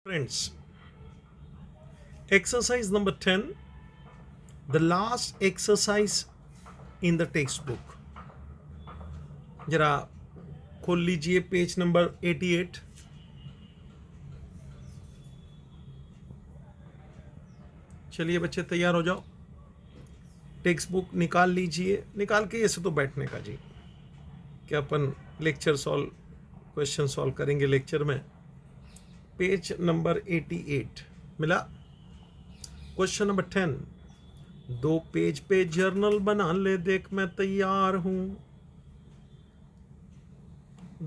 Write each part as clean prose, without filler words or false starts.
Friends, exercise number 10, the last exercise in the textbook. जरा खोल लीजिए पेज नंबर 88। चलिए बच्चे तैयार हो जाओ, टेक्स्ट बुक निकाल लीजिए। निकाल के ऐसे तो बैठने का जी, क्या अपन लेक्चर सॉल्व क्वेश्चन सॉल्व करेंगे लेक्चर में। पेज नंबर 88 मिला। क्वेश्चन नंबर 10, 2 पेज पे जर्नल बना ले, देख मैं तैयार हूं।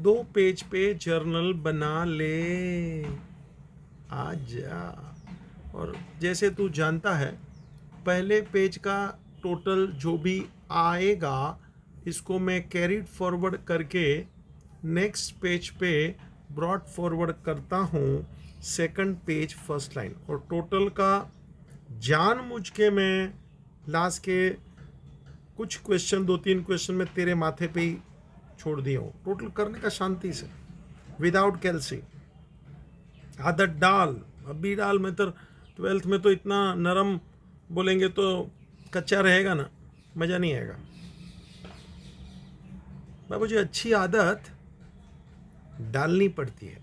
2 पेज पे जर्नल बना ले, आजा। और जैसे तू जानता है, पहले पेज का टोटल जो भी आएगा इसको मैं कैरीड फॉरवर्ड करके नेक्स्ट पेज पे ब्रॉड फॉरवर्ड करता हूँ सेकंड पेज फर्स्ट लाइन। और टोटल का जानबूझ के मैं लास्ट के कुछ क्वेश्चन 2-3 क्वेश्चन में तेरे माथे पे ही छोड़ दिया हूँ। टोटल करने का शांति से, विदाउट कैल्सी। आदत डाल, अभी डाल। मैं तो 12th में तो इतना नरम बोलेंगे तो कच्चा रहेगा ना, मज़ा नहीं आएगा। बाबू जी, अच्छी आदत डालनी पड़ती है।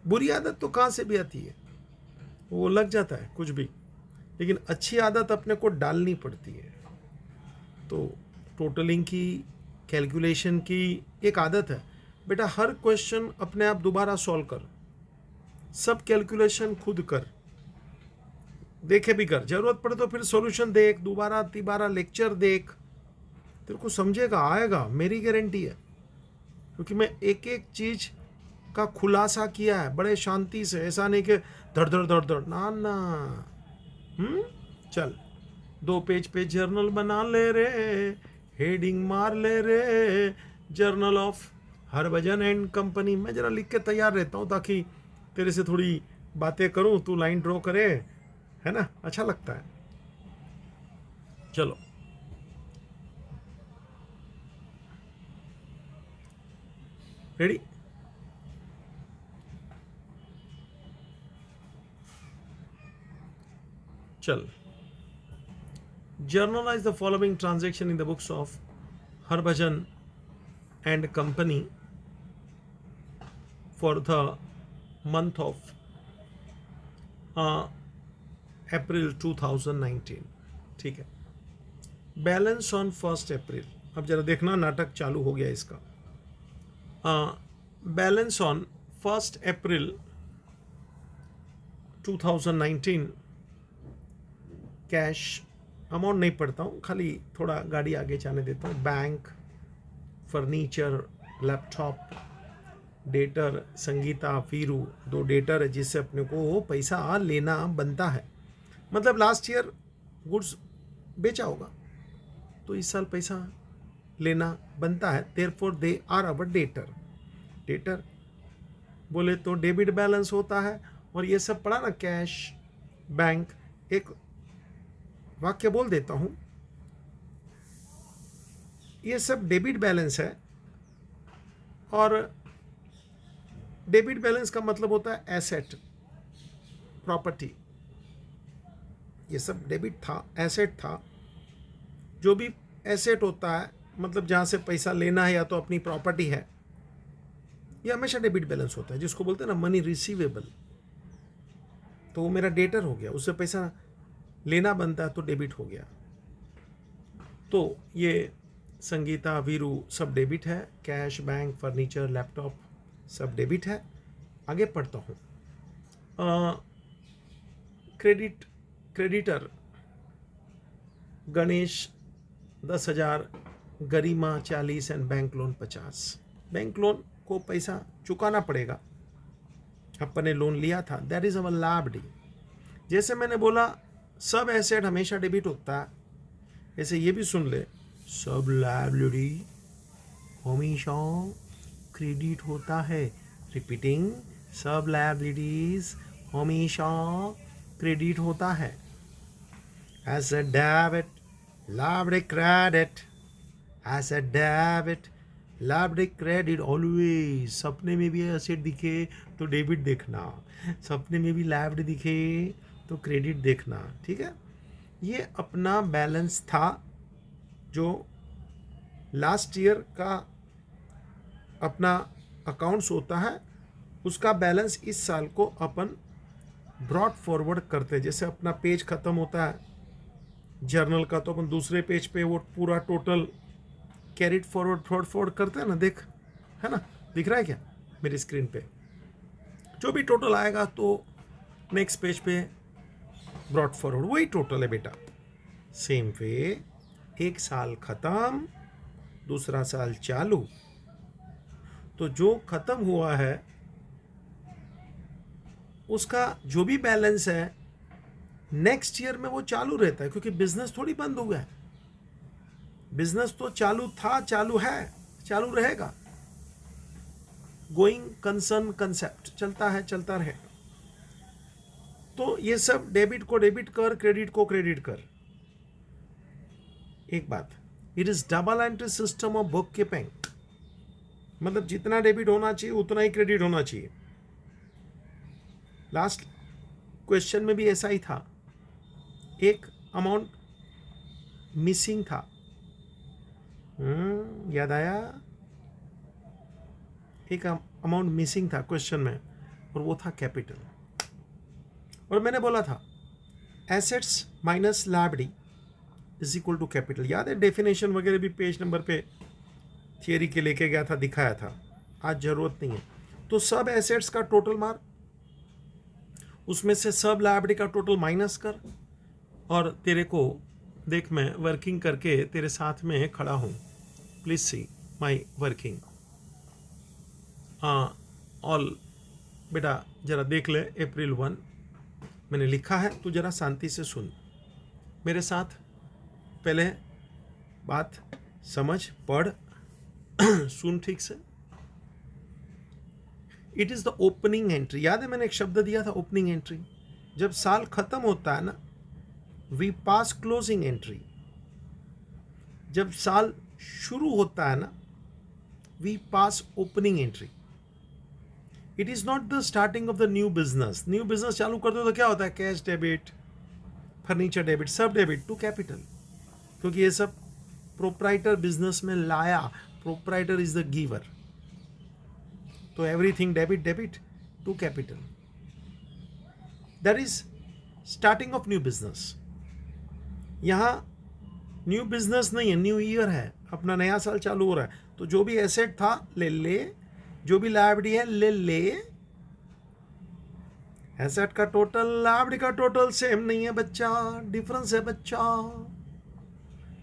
बुरी आदत तो कहाँ से भी आती है, वो लग जाता है कुछ भी, लेकिन अच्छी आदत अपने को डालनी पड़ती है। तो टोटलिंग की, कैलकुलेशन की एक आदत है बेटा। हर क्वेश्चन अपने आप दोबारा सॉल्व कर, सब कैलकुलेशन खुद कर, देखे भी कर, जरूरत पड़े तो फिर सॉल्यूशन देख, दोबारा तिबारा लेक्चर देख, तेरे को समझेगा, आएगा, मेरी गारंटी है। क्योंकि मैं एक एक चीज का खुलासा किया है बड़े शांति से। ऐसा नहीं कि धड़ धड़ धड़ धड़, ना ना। चल, 2 पेज पे जर्नल बना ले रे, हेडिंग मार ले रे, journal of Harbhajan and company. मैं जरा लिख के तैयार रहता हूँ ताकि तेरे से थोड़ी बातें करूँ, तू लाइन ड्रॉ करे, है ना, अच्छा लगता है। चलो, रेडी? चल, journalize the following transaction in the books of Harbhajan and Company for the month of April 2019। ठीक है, बैलेंस ऑन 1 अप्रैल। अब जरा देखना, नाटक चालू हो गया इसका। Balance on 1 April 2019, cash amount नहीं पढ़ता हूँ, खाली थोड़ा गाड़ी आगे जाने देता हूँ। Bank, furniture, laptop, debtor Sangeeta, Veeru, 2 debtor है जिससे अपने को पैसा लेना बनता है। मतलब लास्ट ईयर गुड्स बेचा होगा तो इस साल पैसा लेना बनता है। Therefore they are our debtor. Debtor बोले तो डेबिट बैलेंस होता है। और ये सब पढ़ा ना, कैश, बैंक। एक वाक्य बोल देता हूं, ये सब डेबिट बैलेंस है। और डेबिट बैलेंस का मतलब होता है एसेट, प्रॉपर्टी। ये सब डेबिट था, एसेट था। जो भी एसेट होता है, मतलब जहां से पैसा लेना है या तो अपनी प्रॉपर्टी है, ये हमेशा डेबिट बैलेंस होता है। जिसको बोलते हैं ना मनी रिसीवेबल, तो वो मेरा डेटर हो गया, उससे पैसा लेना बनता है तो डेबिट हो गया। तो ये संगीता, वीरू सब डेबिट है। कैश, बैंक, फर्नीचर, लैपटॉप सब डेबिट है। आगे पढ़ता हूँ। Creditor Ganesh 10,000, Garima 40 and bank loan 50। Bank loan को पैसा चुकाना पड़ेगा, अपन ने लोन लिया था। That is our liability. जैसे मैंने बोला सब एसेट हमेशा डेबिट होता है, ऐसे ये भी सुन ले, सब लायबिलिटी हमेशा क्रेडिट होता है। रिपीटिंग, सब लायबिलिटीज हमेशा क्रेडिट होता है। Asset debit, liability credit, asset debit, liability credit always, सपने में भी एसेट दिखे तो डेबिट देखना, सपने में भी लाइबिलिटी दिखे तो क्रेडिट देखना, ठीक है। ये अपना बैलेंस था जो लास्ट ईयर का अपना अकाउंट्स होता है, उसका बैलेंस इस साल को अपन ब्रॉड फॉरवर्ड करते हैं। जैसे अपना पेज ख़त्म होता है जर्नल का, तो अपन दूसरे पेज पे वो पूरा टोटल कैरिड फॉरवर्ड करते हैं ना, देख, है ना, दिख रहा है क्या मेरी स्क्रीन पे? जो भी टोटल आएगा तो नेक्स्ट पेज पे ब्रॉड फॉरवर्ड, वही टोटल है बेटा। सेम वे एक साल ख़त्म, दूसरा साल चालू, तो जो ख़त्म हुआ है उसका जो भी बैलेंस है नेक्स्ट ईयर में वो चालू रहता है, क्योंकि बिजनेस थोड़ी बंद हुआ है। बिजनेस तो चालू था, चालू है, चालू रहेगा। गोइंग कंसर्न कंसेप्ट चलता है, चलता रहेगा। तो ये सब डेबिट को डेबिट कर, क्रेडिट को क्रेडिट कर। एक बात, it is double entry system of book keeping, मतलब जितना डेबिट होना चाहिए उतना ही क्रेडिट होना चाहिए। लास्ट क्वेश्चन में भी ऐसा ही था, एक अमाउंट मिसिंग था, याद आया? एक अमाउंट मिसिंग था क्वेश्चन में, और वो था कैपिटल। और मैंने बोला था assets minus liability is equal to capital. याद है? डेफिनेशन वगैरह भी पेज नंबर पे थियरी के लेके गया था, दिखाया था, आज जरूरत नहीं है। तो सब एसेट्स का टोटल मार, उसमें से सब लायबिलिटी का टोटल माइनस कर, और तेरे को देख, मैं वर्किंग करके तेरे साथ में खड़ा हूँ, please see my working. All बेटा जरा देख ले, अप्रैल 1 मैंने लिखा है, तू जरा शांति से सुन मेरे साथ, पहले बात समझ, पढ़, सुन ठीक से। It is the opening entry. याद है मैंने एक शब्द दिया था, ओपनिंग एंट्री। जब साल खत्म होता है ना, वी पास क्लोजिंग एंट्री। जब साल शुरू होता है ना, we pass opening entry. It is not the starting of the new business. New business चालू कर दो तो क्या होता है? कैश डेबिट, फर्नीचर डेबिट, सब डेबिट टू कैपिटल, क्योंकि ये सब प्रोप्राइटर बिजनेस में लाया। प्रोप्राइटर इज द गिवर, तो everything debit debit to capital. That is starting of new business. यहाँ न्यू बिजनेस नहीं है, न्यू ईयर है, अपना नया साल चालू हो रहा है। तो जो भी एसेट था ले ले, जो भी लायबिलिटी है ले ले। एसेट का टोटल, लायबिलिटी का टोटल सेम नहीं है बच्चा, डिफरेंस है बच्चा।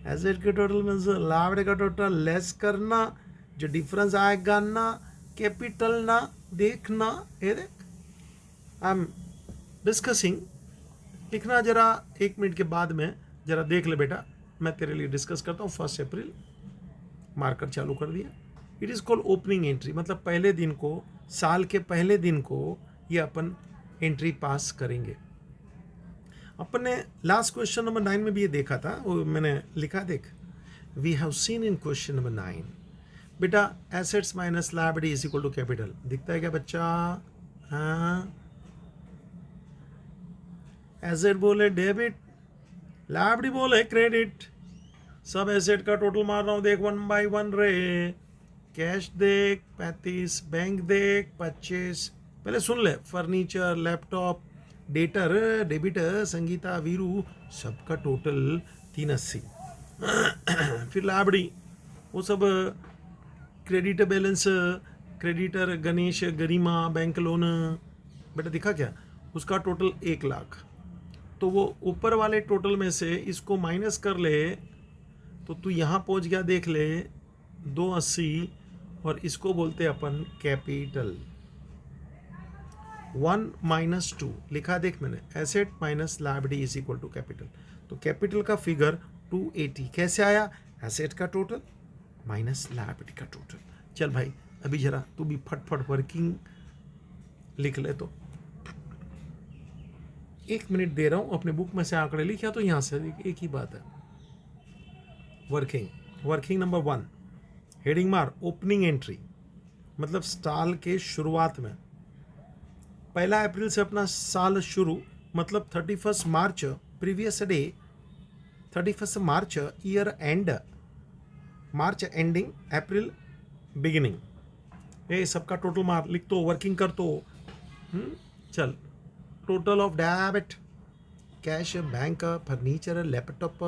एसेट के टोटल में से लायबिलिटी का टोटल लेस करना, जो डिफरेंस आएगा ना कैपिटल ना देखना। ये देख, आई एम डिस्कसिंग, लिखना जरा 1 मिनट के बाद में, जरा देख ले बेटा, मैं तेरे लिए डिस्कस करता हूँ। 1 अप्रैल मार्कर चालू कर दिया। It is called opening entry, मतलब पहले दिन को, साल के पहले दिन को ये अपन एंट्री पास करेंगे। अपन ने लास्ट क्वेश्चन नंबर 9 में भी ये देखा था, वो मैंने लिखा, देख, we have seen in question number 9 बेटा assets minus liability is equal to capital. दिखता है क्या बच्चा? हाँ, एसेट बोले डेबिट, लायबिलिटी बोले क्रेडिट। सब एसेट का टोटल मार रहा हूँ, देख 1 बाई 1 रे। कैश देख 35, बैंक देख 25, पहले सुन ले, furniture, laptop, debtor, debtor, Sangeeta, Veeru, सबका टोटल 380। फिर लायबिलिटी, वो सब क्रेडिटर बैलेंस, क्रेडिटर गणेश, गरिमा, बैंक लोन, बेटा दिखा क्या? उसका टोटल 1 लाख। तो वो ऊपर वाले टोटल में से इसको माइनस कर ले, तो तू यहाँ पहुँच गया, देख ले 280, और इसको बोलते अपन कैपिटल। 1 माइनस 2 लिखा, देख मैंने, asset minus liability is equal to capital. तो कैपिटल का फिगर 280 कैसे आया? एसेट का टोटल माइनस लायबिलिटी का टोटल। चल भाई, अभी जरा तू भी फटफट वर्किंग लिख ले। तो 1 मिनट दे रहा हूँ, अपने बुक में से आंकड़े लिखा तो यहाँ से एक ही बात है। वर्किंग नंबर 1, हेडिंग मार ओपनिंग एंट्री, मतलब साल के शुरुआत में 1 अप्रैल से अपना साल शुरू, मतलब 31 March previous day, 31 March year end, March ending, April beginning, ये सबका टोटल मार, लिख तो, वर्किंग कर तो। चल, total of debit, cash, bank, furniture, laptop,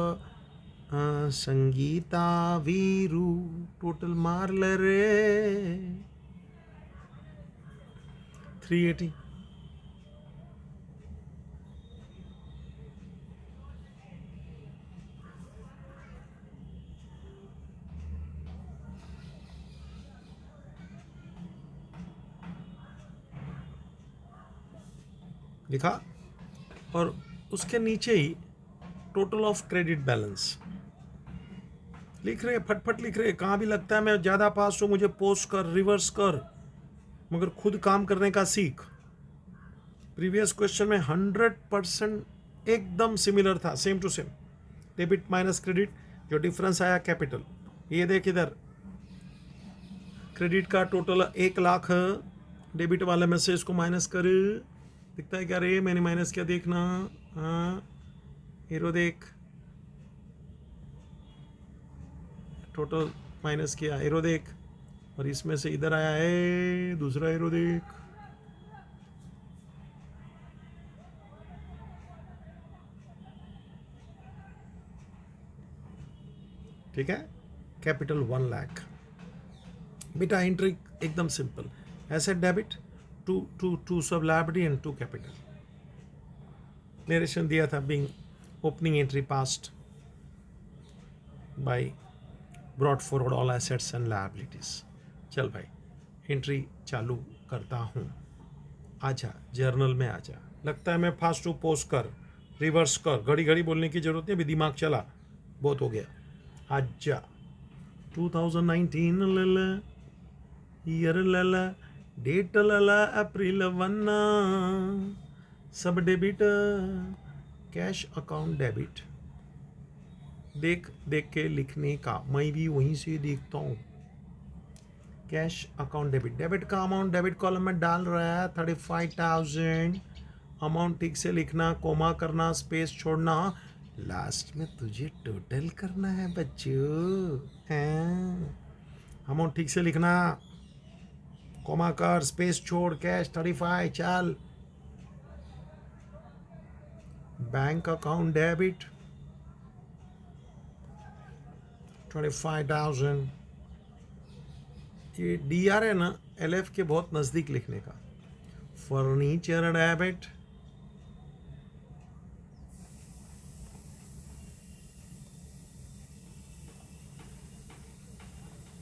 Sangeeta, Veeru, total मार ले रे 380। लिखा, और उसके नीचे ही टोटल ऑफ क्रेडिट बैलेंस लिख रहे, फटफट लिख रहे। कहाँ भी लगता है मैं ज़्यादा फास्ट हूँ, मुझे पोस्ट कर, रिवर्स कर, मगर खुद काम करने का सीख। प्रीवियस क्वेश्चन में 100% एकदम सिमिलर था, same to same, debit minus credit, जो डिफरेंस आया कैपिटल। ये देख इधर, क्रेडिट का टोटल 1 लाख, डेबिट वाले में से इसको माइनस कर, दिखता है क्या रे, मैंने माइनस किया, देखना, हाँ हीरो देख, टोटल माइनस किया, हीरो देख, और इसमें से इधर आया है दूसरा हीरो देख, ठीक है। कैपिटल 1 लाख। बेटा एंट्री एकदम सिंपल, एसेट डेबिट, टू सब liability and to capital. Narration दिया था, being opening entry passed by brought forward all assets and liabilities. चल भाई, एंट्री चालू करता हूँ। आजा जर्नल में आजा, लगता है मैं फास्ट टू पोस्ट कर, रिवर्स कर, घड़ी घड़ी बोलने की जरूरत नहीं, अभी दिमाग चला, बहुत हो गया। आजा 2019 लला, ईयर लला, डेट लला, अप्रैल 1, सब डेबिट, कैश अकाउंट डेबिट, देख देख के लिखने का, मैं भी वहीं से देखता हूँ। कैश अकाउंट डेबिट, डेबिट का अमाउंट डेबिट कॉलम में डाल रहा है 35,000, अमाउंट ठीक से लिखना, कोमा करना, स्पेस छोड़ना, लास्ट में तुझे टोटल करना है बच्चों। अमाउंट ठीक से लिखना, कोमा कर, स्पेस छोड़, कैश 35, चल। बैंक अकाउंट डेबिट 25,000, ये डी आर है ना, LF के बहुत नज़दीक लिखने का। Furniture debit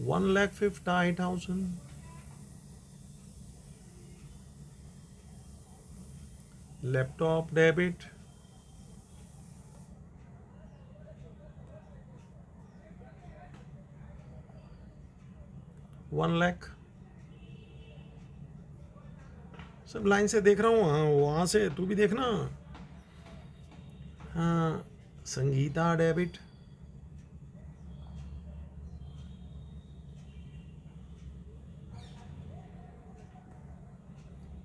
1,50,000, laptop debit 1 lakh. सब लाइन से देख रहा हूँ, हाँ वहाँ से तू भी देखना। हाँ, संगीता डेबिट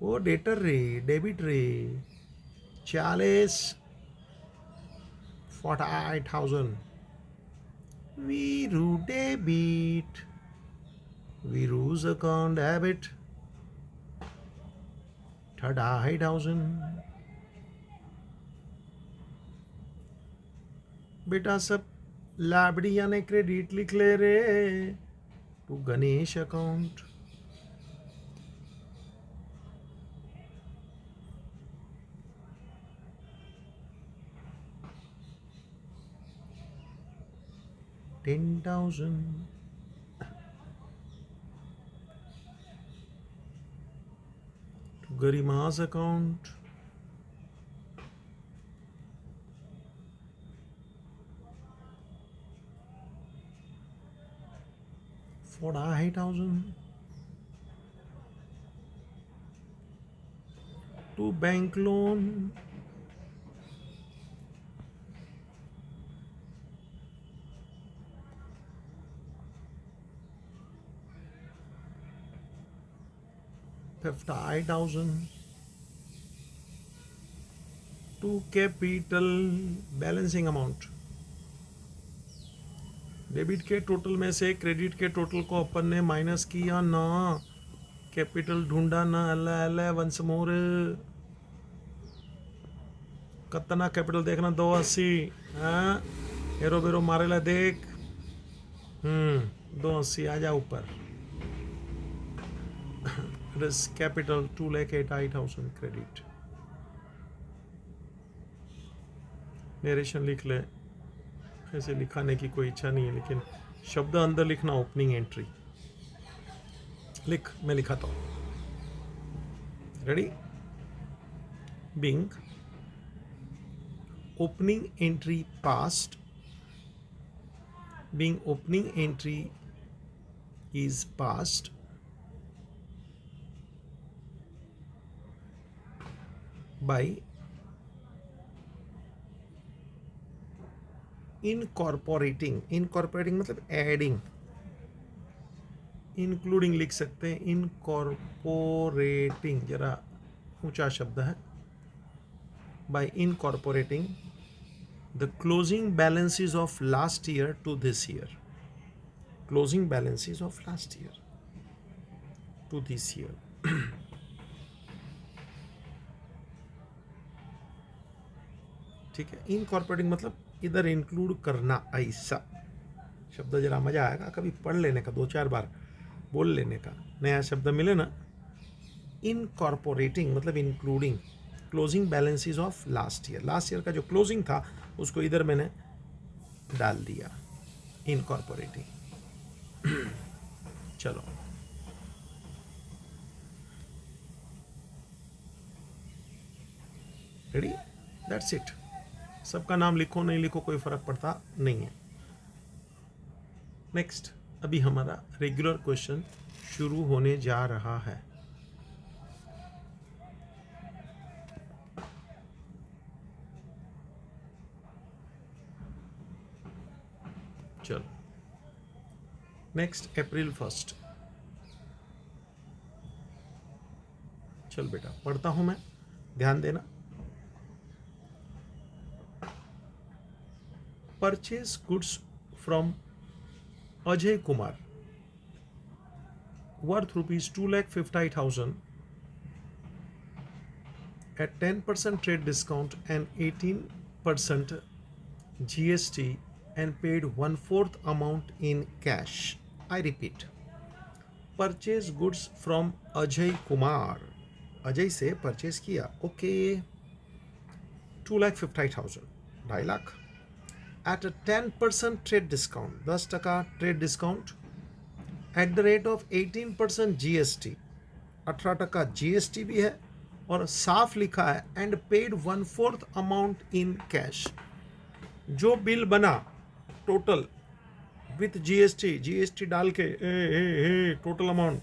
वो डेटर रे, डेबिट रे 40,48,000, Veeru debit, Veeru's account debit 38,000। बेटा सब लाइब्रेरी यानी क्रेडिट लिख ले रे, to Ganesh account, $10,000, to Garima's account, $48,000, to bank loan, 58,000 to capital balancing amount. Debit के टोटल में से क्रेडिट के टोटल को अपन ने माइनस किया ना, कैपिटल ढूंढा ना। अल्लाह अल्लाह वंस मोर, कितना कैपिटल देखना, 280। हाँ एरो बेरो मारेला देख। 280 आ जा ऊपर। Risk capital 2,88,000 credit. नरेशन लिख ले, ऐसे लिखाने की कोई इच्छा नहीं है, लेकिन शब्द अंदर लिखना। ओपनिंग एंट्री लिख, मैं लिखाता हूं। Ready? Being opening entry passed, being opening entry is passed, by incorporating. Incorporating मतलब एडिंग, इंक्लूडिंग लिख सकते हैं। इनकॉर्पोरेटिंग जरा ऊंचा शब्द है। By incorporating the closing balances of last year to this year. Closing balances of last year to this year. ठीक है, इनकॉर्पोरेटिंग मतलब इधर इंक्लूड करना, ऐसा शब्द जरा मजा आएगा कभी पढ़ लेने का, 2-4 बार बोल लेने का। नया शब्द मिले ना, इनकॉर्पोरेटिंग मतलब including. Closing balances of last year, last year का जो क्लोजिंग था उसको इधर मैंने डाल दिया, इनकॉर्पोरेटिंग। चलो रेडी? That's it. सबका नाम लिखो नहीं लिखो कोई फर्क पड़ता नहीं है। नेक्स्ट, अभी हमारा रेगुलर क्वेश्चन शुरू होने जा रहा है। चलो नेक्स्ट, अप्रैल 1। चल बेटा पढ़ता हूं मैं, ध्यान देना। Purchase goods from Ajay Kumar worth rupees 2,58,000 at 10% trade discount and 18% GST and paid 1/4 amount in cash. I repeat, purchase goods from Ajay Kumar. Ajay से परचेज किया, okay, 2,58,000, 2.5 lakh at a 10% trade discount, 10% trade discount, at the rate of 18% GST, 18% GST भी है और साफ लिखा है and paid 1/4 amount in cash. जो bill बना टोटल विथ GST डाल के टोटल अमाउंट,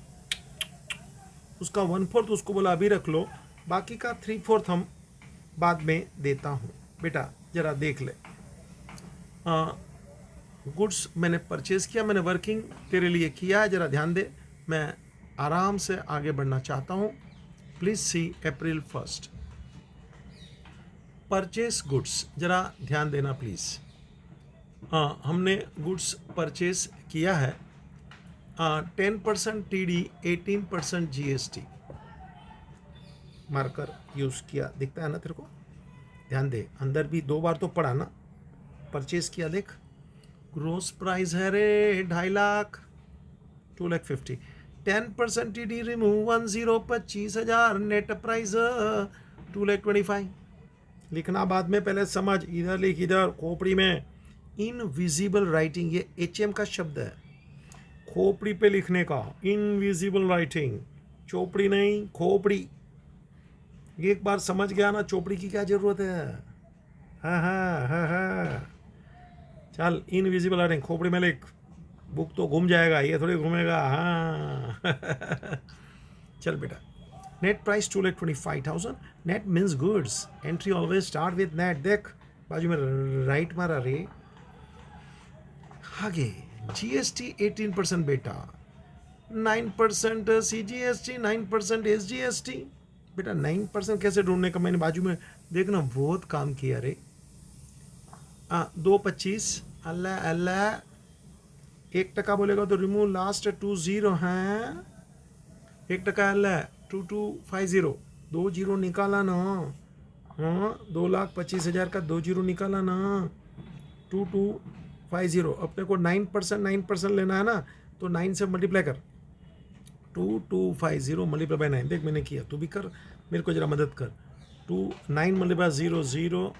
उसका 1/4 उसको बोला अभी रख लो, बाकी का 3/4 हम बाद में देता हूँ। बेटा जरा देख ले, गुड्स मैंने परचेज किया, मैंने वर्किंग तेरे लिए किया है, जरा ध्यान दे। मैं आराम से आगे बढ़ना चाहता हूँ। Please see April 1। Purchase goods, जरा ध्यान देना प्लीज। हमने गुड्स परचेज किया है, 10% TD, 18% GST मार्कर यूज किया, दिखता है ना तेरे को? ध्यान दे, अंदर भी 2 बार तो पढ़ा ना। परचेज किया, देख ग्रोस प्राइस है रे 2.5 lakh, 2,50,000, 10% TD remove 10,25,000, net price 2,25,000। लिखना बाद में, पहले समझ, इधर लिख, इधर खोपड़ी में। इनविजिबल राइटिंग, ये HM का शब्द है, खोपड़ी पे लिखने का। इनविजिबल राइटिंग, चोपड़ी नहीं, खोपड़ी। एक बार समझ गया ना चोपड़ी की क्या जरूरत है। हाँ। चल, इनविजिबल राइटिंग खोपड़ी में लिख, बुक तो घूम जाएगा, ये थोड़ी घूमेगा। हाँ। चल बेटा, net price 2,25,000, net means goods, entry always start with net. देख बाजू में राइट मारा रे। आगे GST 18% बेटा, 9% CGST, 9% SGST। बेटा 9% कैसे ढूंढने का, मैंने बाजू में देखना बहुत काम किया रे। 2.25, अल्लाह अल्लाह, 1% बोलेगा तो रिमूव लास्ट 20 हैं, 1% अल्लाह 2250, 2 जीरो निकाला ना। हाँ 2,25,000 का 2 जीरो निकाला ना, 2250। अपने को 9% लेना है ना, तो 9 से मल्टीप्लाई कर, 2250 मल्टीप्लाई बाय 9। देख मैंने किया, तू भी कर, मेरे को जरा मदद कर। 9 मल्टीप्लाई 0 0,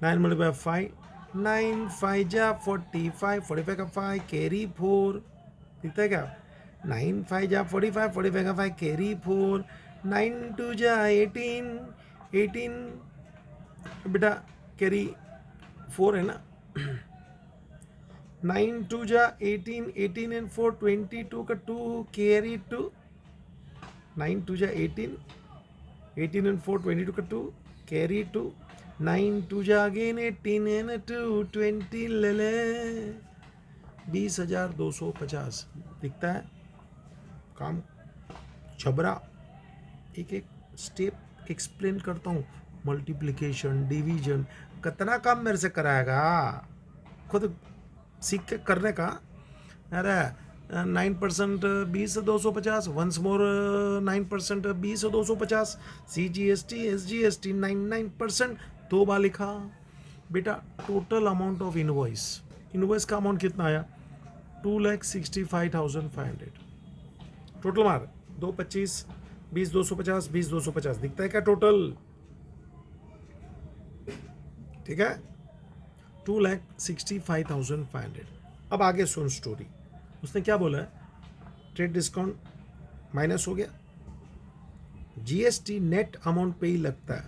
9 मल्टीप्लाई 5, 9 5 जा 45, 45 का 5 कैरी 4, दिखता है क्या? 9 5 जा 45, 45 का 5 कैरी 4, 9 2 जा 18, 18 बेटा कैरी 4 है ना। 9 2 जा 18, 18 and 4 22 का 2 कैरी 2, 9 2 जा 18, 18 and 4 22 का 2 कैरी 2, 9 2 जा अगेन 18 and 2 20 ले ले, 20,250। दिखता है काम छबरा। एक एक स्टेप एक्सप्लेन करता हूँ, मल्टीप्लिकेशन डिवीजन, कितना काम मेरे से कराएगा, खुद सीख के करने का। अरे 9% 20,250, वंस मोर 9% 20,250, CGST SGST 9%, 2 बार लिखा। बेटा टोटल अमाउंट ऑफ इनवॉइस का अमाउंट कितना आया? 2,65,500। टोटल मार 225, 20,250, 20,250, दिखता है क्या टोटल? ठीक है, 2,65,500। अब आगे सुन स्टोरी। उसने क्या बोला है? ट्रेड डिस्काउंट माइनस हो गया, GST नेट अमाउंट पे ही लगता है,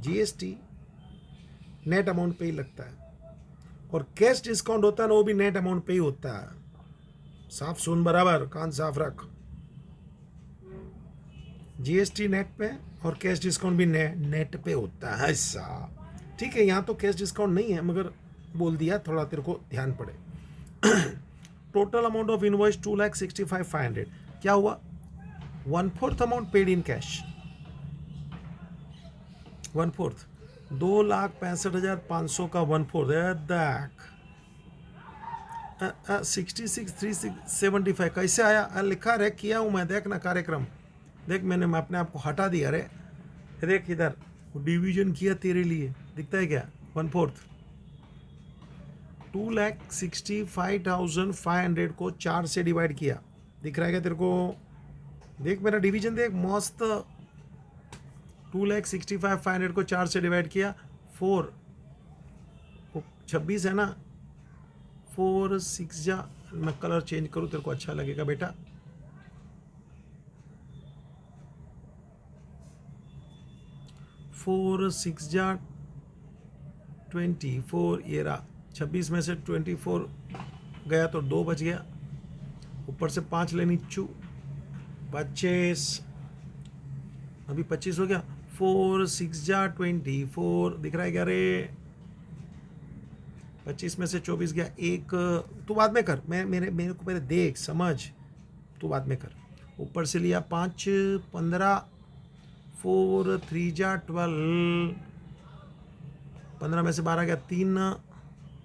GST नेट अमाउंट पे ही लगता है, और कैश डिस्काउंट होता है ना, वो भी नेट अमाउंट पे ही होता है। साफ सुन, बराबर कान साफ रख। GST नेट पे और कैश डिस्काउंट भी नेट पे होता है। ऐसा ठीक है, यहाँ तो कैश डिस्काउंट नहीं है, मगर बोल दिया, थोड़ा तेरे को ध्यान पड़े। Total amount of invoice 2,65,500। क्या हुआ? 1/4 अमाउंट पेड इन कैश, 1/4, 2,65,500 का 1/4 देख 66,375 कैसे आया? लिखा रे, किया हूँ मैं, देख ना कार्यक्रम, देख मैंने अपने आप को हटा दिया रे, देख इधर डिवीजन किया तेरे लिए, दिखता है क्या? 1/4, 2,65,500 को 4 से डिवाइड किया, दिख रहा है क्या तेरे को? देख मेरा डिवीजन देख मस्त। 2,65,500 को 4 से डिवाइड किया, 4, 26 है ना, 4 6 जा, मैं कलर चेंज करूँ तेरे को अच्छा लगेगा बेटा। 4 6 जा 24, ये रहा 26 में से 24 गया तो 2 बच गया, ऊपर से 5 लेनी 25, अभी 25 हो गया। 4 6 जा 24, दिख रहा है क्या रे? 25 में से 24 गया, एक तू बाद में कर, मेरे को पहले देख समझ, तू बाद में कर। ऊपर से लिया 5 15, 4 3 जा 12, 15 में से 12 गया 3,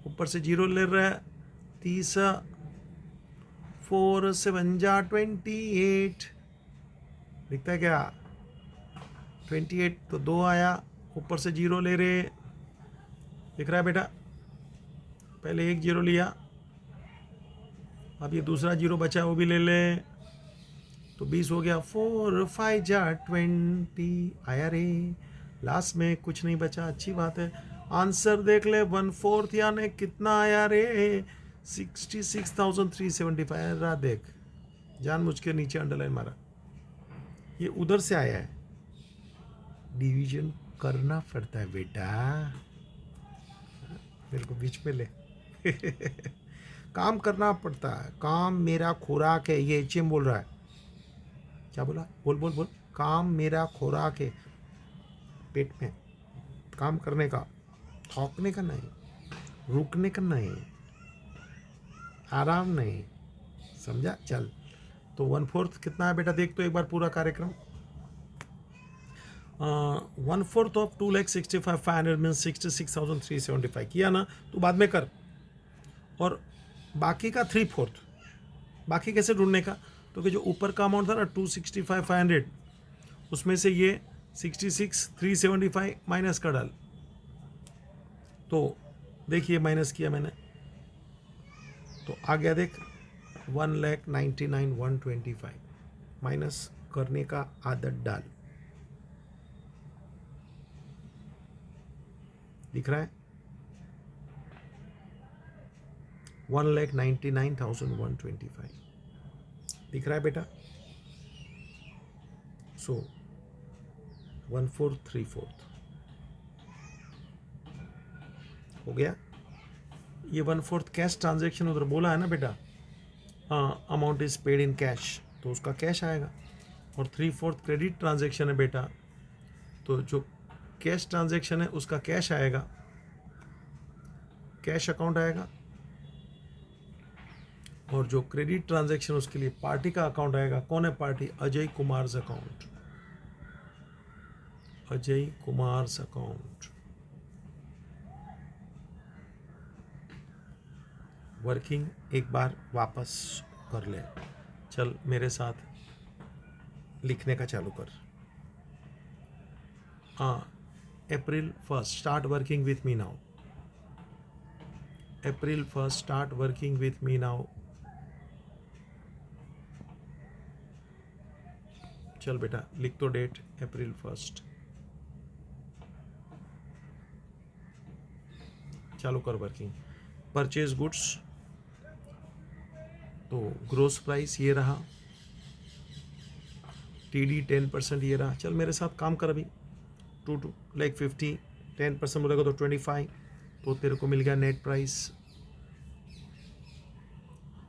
ऊपर से 0 ले रहा है 30, 4 7 जा 28, दिखता है क्या? 28 तो 2 आया, ऊपर से 0 ले रहे, दिख रहा है बेटा? पहले एक 0 लिया, अब ये दूसरा 0 बचा वो भी ले ले, तो 20 हो गया। 4 5 जा 20 आया रे, लास्ट में कुछ नहीं बचा, अच्छी बात है। आंसर देख ले, 1/4 यानी कितना आया रे? 66,375 रहा, देख जानबूझ के नीचे अंडरलाइन मारा, ये उधर से आया है। डिवीजन करना पड़ता है बेटा, मेरे को बीच में ले। काम करना पड़ता है, काम मेरा खुराक है, ये HM बोल रहा है। क्या बोला? बोल बोल बोल। काम मेरा खुराक है, पेट में काम करने का, थोकने का नहीं, रुकने का नहीं, आराम नहीं, समझा? चल, तो 1/4 कितना है बेटा, देख तो एक बार पूरा कार्यक्रम। 1/4 ऑफ 2,65,500 मीन्स 66,375 किया ना, तो बाद में कर। और बाकी का 3/4, बाकी कैसे ढूंढने का, तो कि जो ऊपर का अमाउंट था ना 265,500, उसमें से ये 66,375 माइनस कर डाल। तो देखिए माइनस किया मैंने, तो आ गया देख 1,99,125 माइनस करने का आदत डाल। दिख रहा है 1,99,125 दिख रहा है बेटा। सो 1/4 3/4 हो गया। ये 1/4 कैश ट्रांजेक्शन उधर बोला है ना बेटा, amount is paid in cash, तो उसका कैश आएगा। और 3/4 क्रेडिट ट्रांजेक्शन है बेटा, तो जो कैश ट्रांजेक्शन है उसका कैश आएगा, कैश अकाउंट आएगा। और जो क्रेडिट ट्रांजैक्शन उसके लिए पार्टी का अकाउंट आएगा। कौन है party? Ajay Kumar account, Ajay Kumar account. Working एक बार वापस कर ले। चल मेरे साथ लिखने का चालू कर। April 1st start working with me now. April 1st start working with me now. चल बेटा लिख तो डेट, April 1st। चालू कर वर्किंग। परचेज गुड्स, तो ग्रोस प्राइस ये रहा, TD 10% ये रहा। चल मेरे साथ काम कर अभी। 2,50,000 10% बोलेगा तो 25, तो तेरे को मिल गया net price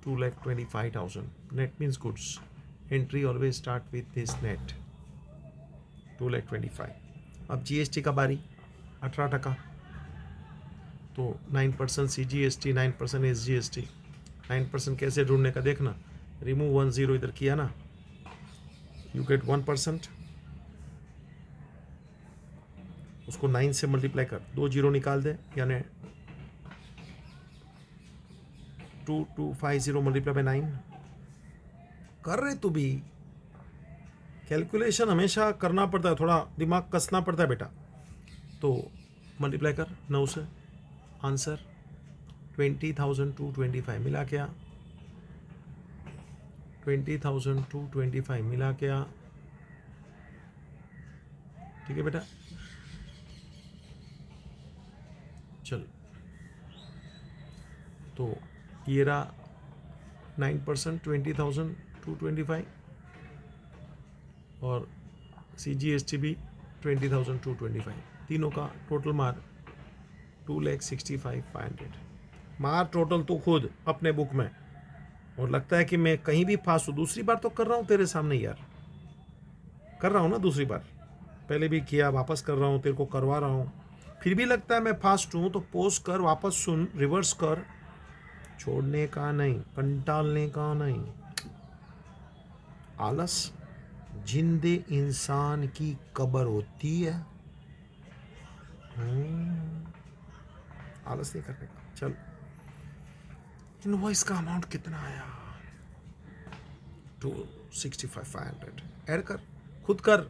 2,25,000। Net means goods, entry always start with this net 2,25,000। अब GST का बारी 18%, तो 9% CGST, 9% SGST। 9% कैसे ढूंढने का देखना, रिमूव 10 इधर किया ना, यू गेट 1%। उसको 9 से मल्टीप्लाई कर, 2 0 निकाल दे, यानी 2,250 मल्टीप्लाई बाय 9 कर रहे। तू भी कैलकुलेशन हमेशा करना पड़ता है, थोड़ा दिमाग कसना पड़ता है बेटा। तो मल्टीप्लाई कर 9 से, आंसर 20,225 मिला क्या, 20,225 मिला क्या, ठीक है बेटा। चल, तो ये रहा 9% 20,225 और CGST भी 20,225, तीनों का टोटल मार 2,65,500 मार टोटल तो खुद अपने बुक में। और लगता है कि मैं कहीं भी फास्ट हूँ, दूसरी बार तो कर रहा हूँ तेरे सामने यार, कर रहा हूँ ना दूसरी बार, पहले भी किया, वापस कर रहा हूँ, तेरे को करवा रहा हूँ, फिर भी लगता है मैं फास्ट हूँ। तो पोस्ट कर, वापस सुन, रिवर्स कर, छोड़ने का नहीं, कंटालने का नहीं। आलस जिंदे इंसान की कब्र होती है। आलस नहीं करने का। चल, इनवॉइस का अमाउंट कितना आया, 265,500 ऐड कर, खुद कर।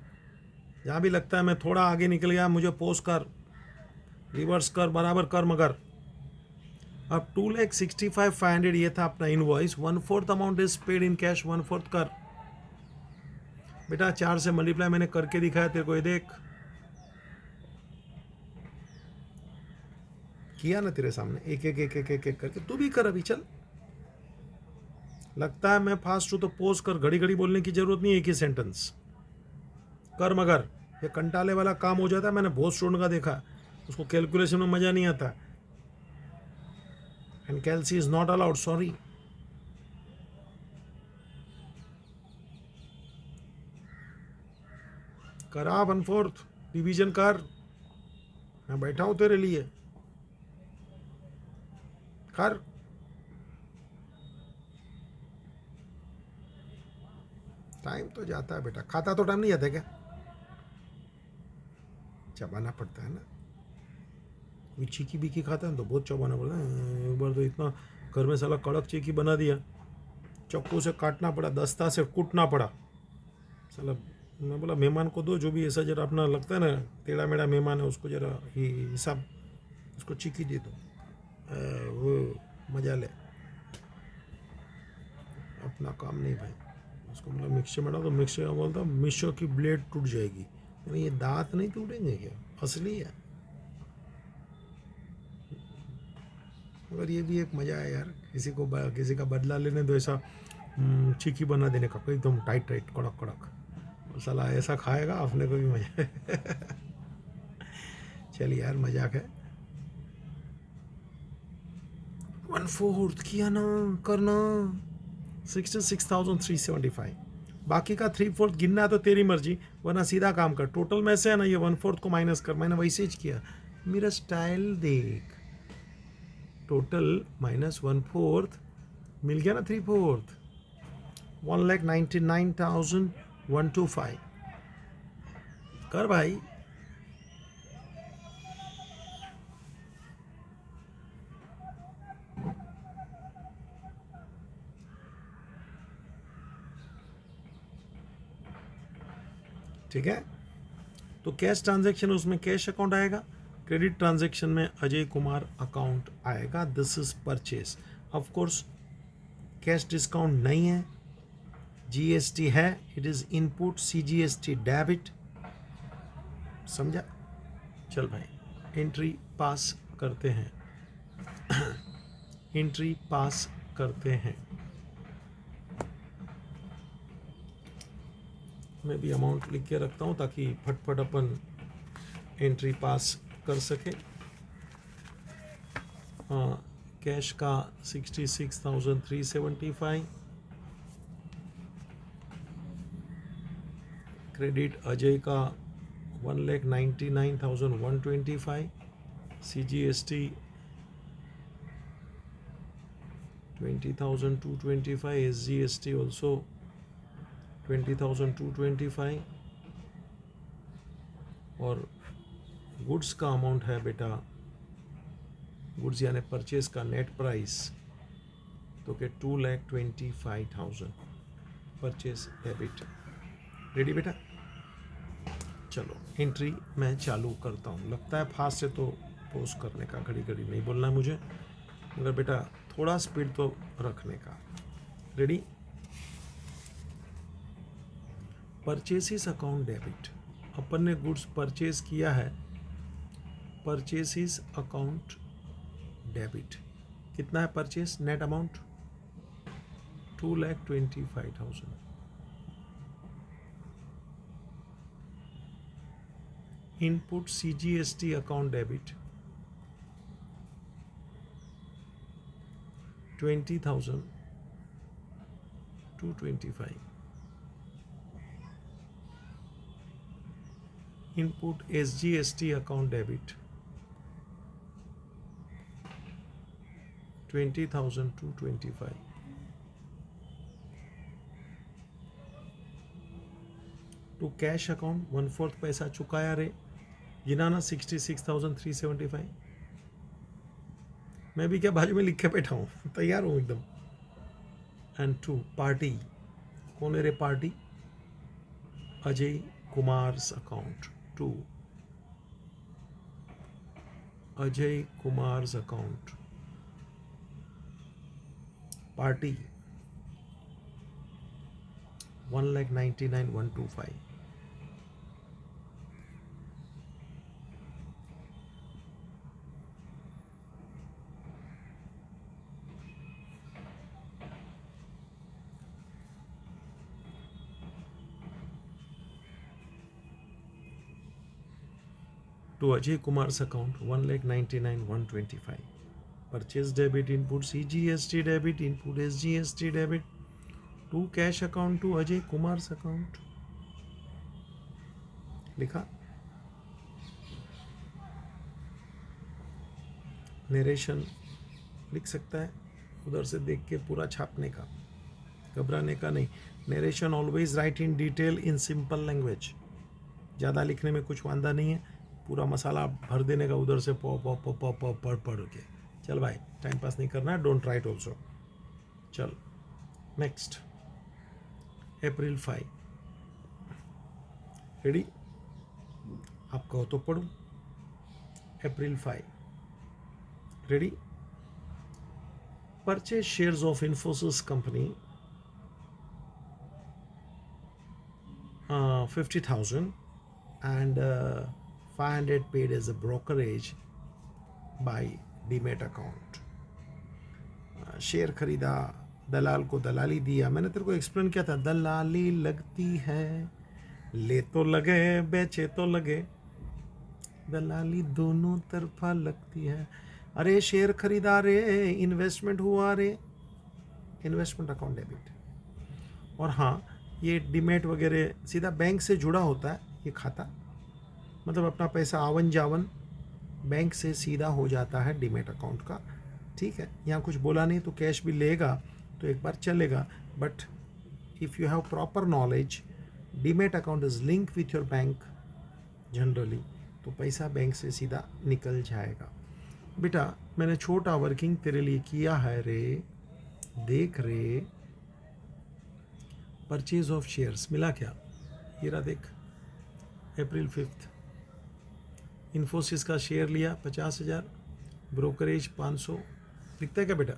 जहाँ भी लगता है मैं थोड़ा आगे निकल गया, मुझे पोस्ट कर, रिवर्स कर, बराबर कर। मगर अब 2,65,500 ये था अपना invoice. 1/4 amount is paid in cash, 1/4 कर बेटा। 4 से मल्टीप्लाई मैंने करके दिखाया तेरे को, ये देख, किया ना तेरे सामने, एक एक एक एक एक एक करके। तू भी कर अभी। चल, लगता है मैं फास्ट हूं तो पोज कर, घड़ी घड़ी बोलने की जरूरत नहीं है, एक ही सेंटेंस कर। मगर ये कंटाले वाला काम हो जाता है, मैंने बहुत स्टूडेंट का देखा, उसको कैलकुलेशन में मजा नहीं आता, and calci is not allowed, sorry. करा 1/4 डिवीजन कर, मैं बैठा हूं तेरे लिए, कर। टाइम तो जाता है बेटा, खाता तो टाइम नहीं जाता क्या? चबाना पड़ता है ना। कोई चीकी बीकी खाता है तो बहुत चबाना पड़ता है। एक बार तो इतना घर में साला कड़क चीकी बना दिया, चाकू से काटना पड़ा, दस्ता से कूटना पड़ा साला। मैं बोला मेहमान को दो, जो भी ऐसा जरा अपना लगता है ना टेढ़ा मेढ़ा मेहमान है, उसको जरा हिसाब, उसको चीकी दे दो, वो मजा ले। अपना काम नहीं भाई। उसको बोला मिक्सर में डाल, तो मिक्सर का बोलता मिक्सर की ब्लेड टूट जाएगी। तो ये दांत नहीं टूटेंगे क्या? असली है। मगर ये भी एक मज़ा है यार, किसी का बदला लेने दो ऐसा चीकी बना देने का, एकदम टाइट टाइट कड़क कड़क, साला ऐसा खाएगा, अपने को भी मजा है। चल यार मजाक है। 1/4 किया ना, करना 66,375। बाकी का 3/4 गिनना है तो तेरी मर्जी, वरना सीधा काम कर, टोटल में से है ना ये 1/4 को माइनस कर। मैंने वैसे ही किया, मेरा स्टाइल देख। टोटल माइनस 1/4 मिल गया ना 3/4, 1,99,125 कर भाई। ठीक है, तो कैश ट्रांजैक्शन उसमें कैश अकाउंट आएगा, क्रेडिट ट्रांजैक्शन में अजय कुमार अकाउंट आएगा। This is purchase. Of course cash discount नहीं है, जीएसटी है, it is input CGST debit. समझा? चल भाई एंट्री पास करते हैं। एंट्री पास करते हैं। मैं भी अमाउंट लिख के रखता हूँ ताकि फटफट अपन एंट्री पास कर सके। कैश का 66,375, क्रेडिट अजय का 1,99,125, सीजीएसटी 20,225, एसजीएसटी ऑल्सो 20,225, और गुड्स का अमाउंट है बेटा, गुड्स यानी परचेज का नेट प्राइस तो के 2,25,000 परचेज डेबिट। रेडी बेटा? चलो एंट्री मैं चालू करता हूँ। लगता है फास्ट से तो पोस्ट करने का, घड़ी घड़ी नहीं बोलना है मुझे, मगर बेटा थोड़ा स्पीड तो रखने का। रेडी? परचेसिस अकाउंट डेबिट, अपन ने गुड्स परचेज किया है, परचेसिस अकाउंट डेबिट। कितना है purchase? Net amount 2,25,000। Input CGST account debit 20,225। Input SGST account debit 20,225। To cash account 1/4 पैसा चुकाया रे, गिनाना 66,375। मैं भी क्या बाजू में लिख के बैठा हूँ, तैयार हूँ एकदम। एंड टू पार्टी, कौन है रे party? Ajay Kumar's account, to Ajay Kumar's account party 1,99,125। to Ajay Kumar's account 1,99,125. Purchase debit input CGST debit input SGST debit to cash account to Ajay Kumar's account. लिखा। नरेशन लिख सकता है, उधर से देख के पूरा छापने का। घबराने का नहीं. Narration always right in detail in simple language. ज़्यादा लिखने में कुछ वांदा नहीं है, पूरा मसाला भर देने का उधर से पढ़ के. चल भाई, टाइम पास नहीं करना है, डोंट राइट ऑल्सो. चल नेक्स्ट, अप्रैल 5. रेडी? आप कहो तो पढ़ूं. अप्रैल 5. Ready? Purchase shares of Infosys company 50,000 and 500 paid as a brokerage by demat account. Share खरीदा, दलाल को दलाली दिया. मैंने तेरे को एक्सप्लेन किया था, दलाली लगती है, ले तो लगे बेचे तो लगे, दलाली दोनों तरफा लगती है. अरे शेयर खरीदा रे, इन्वेस्टमेंट हुआ रे, इन्वेस्टमेंट अकाउंट डेबिट. और हाँ, ये डीमेट वगैरह सीधा बैंक से जुड़ा होता है ये खाता, मतलब अपना पैसा आवन जावन बैंक से सीधा हो जाता है डीमेट अकाउंट का. ठीक है, यहाँ कुछ बोला नहीं तो कैश भी लेगा तो एक बार चलेगा, but if you have proper knowledge, demat account is link with your bank generally, तो पैसा बैंक से सीधा निकल जाएगा. बेटा मैंने छोटा वर्किंग तेरे लिए किया है रे, देख रे. परचेज ऑफ शेयर्स मिला क्या? ये रहा देख, अप्रैल 5. इन्फोसिस का शेयर लिया 50,000, ब्रोकरेज 500. लिखता है क्या बेटा?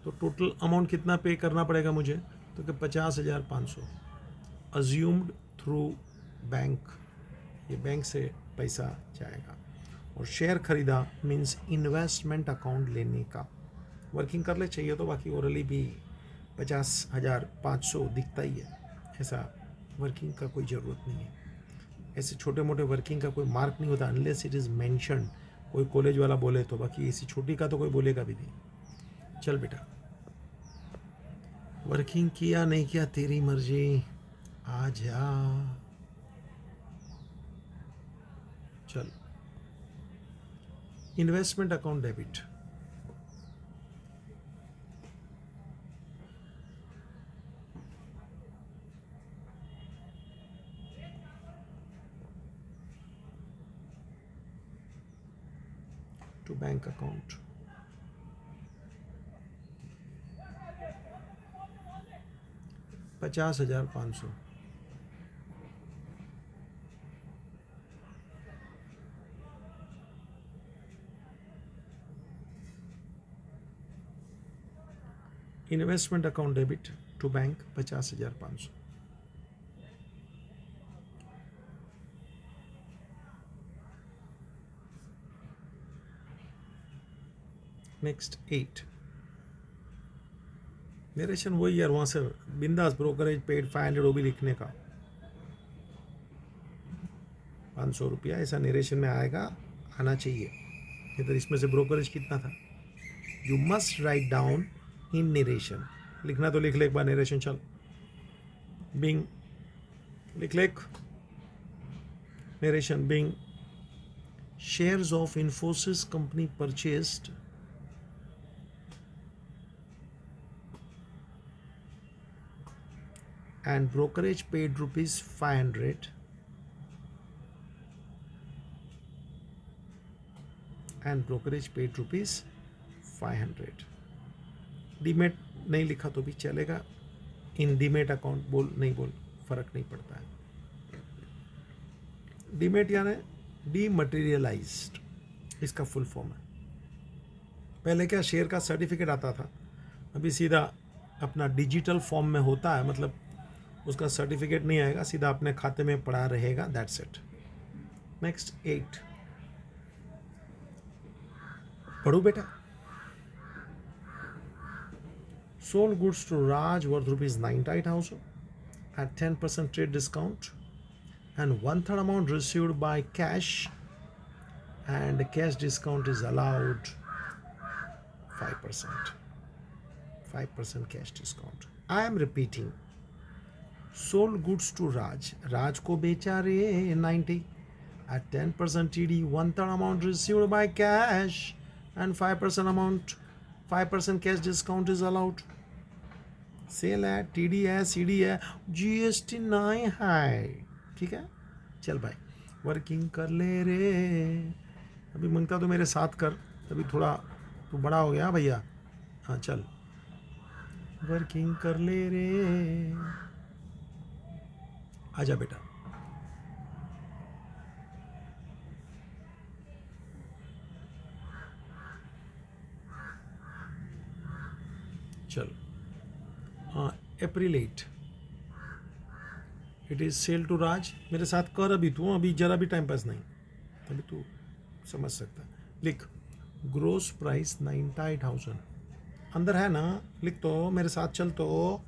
तो टोटल अमाउंट कितना पे करना पड़ेगा मुझे? तो कि 50,500 अज्यूम्ड थ्रू बैंक, ये बैंक से पैसा जाएगा. और शेयर खरीदा मीन्स इन्वेस्टमेंट अकाउंट लेने का. वर्किंग कर ले चाहिए तो, बाकी ओरली भी 50,500 दिखता ही है. ऐसा वर्किंग का कोई ज़रूरत नहीं है. ऐसे छोटे मोटे वर्किंग का कोई मार्क नहीं होता अनलेस इट इज़ मेंशन, कोई कॉलेज वाला बोले तो. बाकी ऐसी छोटी का तो कोई बोलेगा भी नहीं. चल बेटा, वर्किंग किया नहीं किया तेरी मर्जी, आ जा. चल, investment account debit. to bank account. $50,500. Investment account debit to bank 50,500. Next 8. Narration वही यार, वहाँ से बिंदास ब्रोकरेज पेड 500 वो भी लिखने का. 500 रुपया ऐसा नरेशन में आएगा, आना चाहिए. इधर इसमें से ब्रोकरेज कितना था? You must write down in narration. लिखना तो लिख ले एक बार नरेशन. चल बिंग लिख ले. Narration being shares of Infosys company purchased and brokerage paid rupees 500 and brokerage paid rupees 500. Demat नहीं लिखा तो भी चलेगा, इन डीमेट अकाउंट बोल नहीं बोल फर्क नहीं पड़ता है. डीमेट यानी डीमटेरियलाइज्ड, इसका फुल फॉर्म है. पहले क्या शेयर का सर्टिफिकेट आता था, अभी सीधा अपना डिजिटल फॉर्म में होता है, मतलब उसका सर्टिफिकेट नहीं आएगा, सीधा अपने खाते में पड़ा रहेगा. That's it. नेक्स्ट 8. पढ़ू बेटा. Sold goods to Raj worth ₹98,000 at 10% trade discount and 1/3 amount received by cash, and cash discount is allowed 5%. 5% cash discount. I am repeating. Sold goods to Raj, Raj को बेचा रे 90 at 10% TD, 1/3 amount received by cash and 5% cash discount is allowed. Sale है, TD है, CD है, GST नहीं है, ठीक है। चल भाई वर्किंग कर ले रे, अभी मंगता तो मेरे साथ कर, अभी थोड़ा तू बड़ा हो गया भैया। हाँ चल वर्किंग कर ले रे, आजा बेटा। चल अप्रैल 8 इट इज़ सेल टू राज, मेरे साथ कर अभी तू, अभी जरा भी टाइम पास नहीं, अभी तू समझ सकता है। लिख ग्रोस प्राइस 90,000, अंदर है ना, लिख तो मेरे साथ चल तो,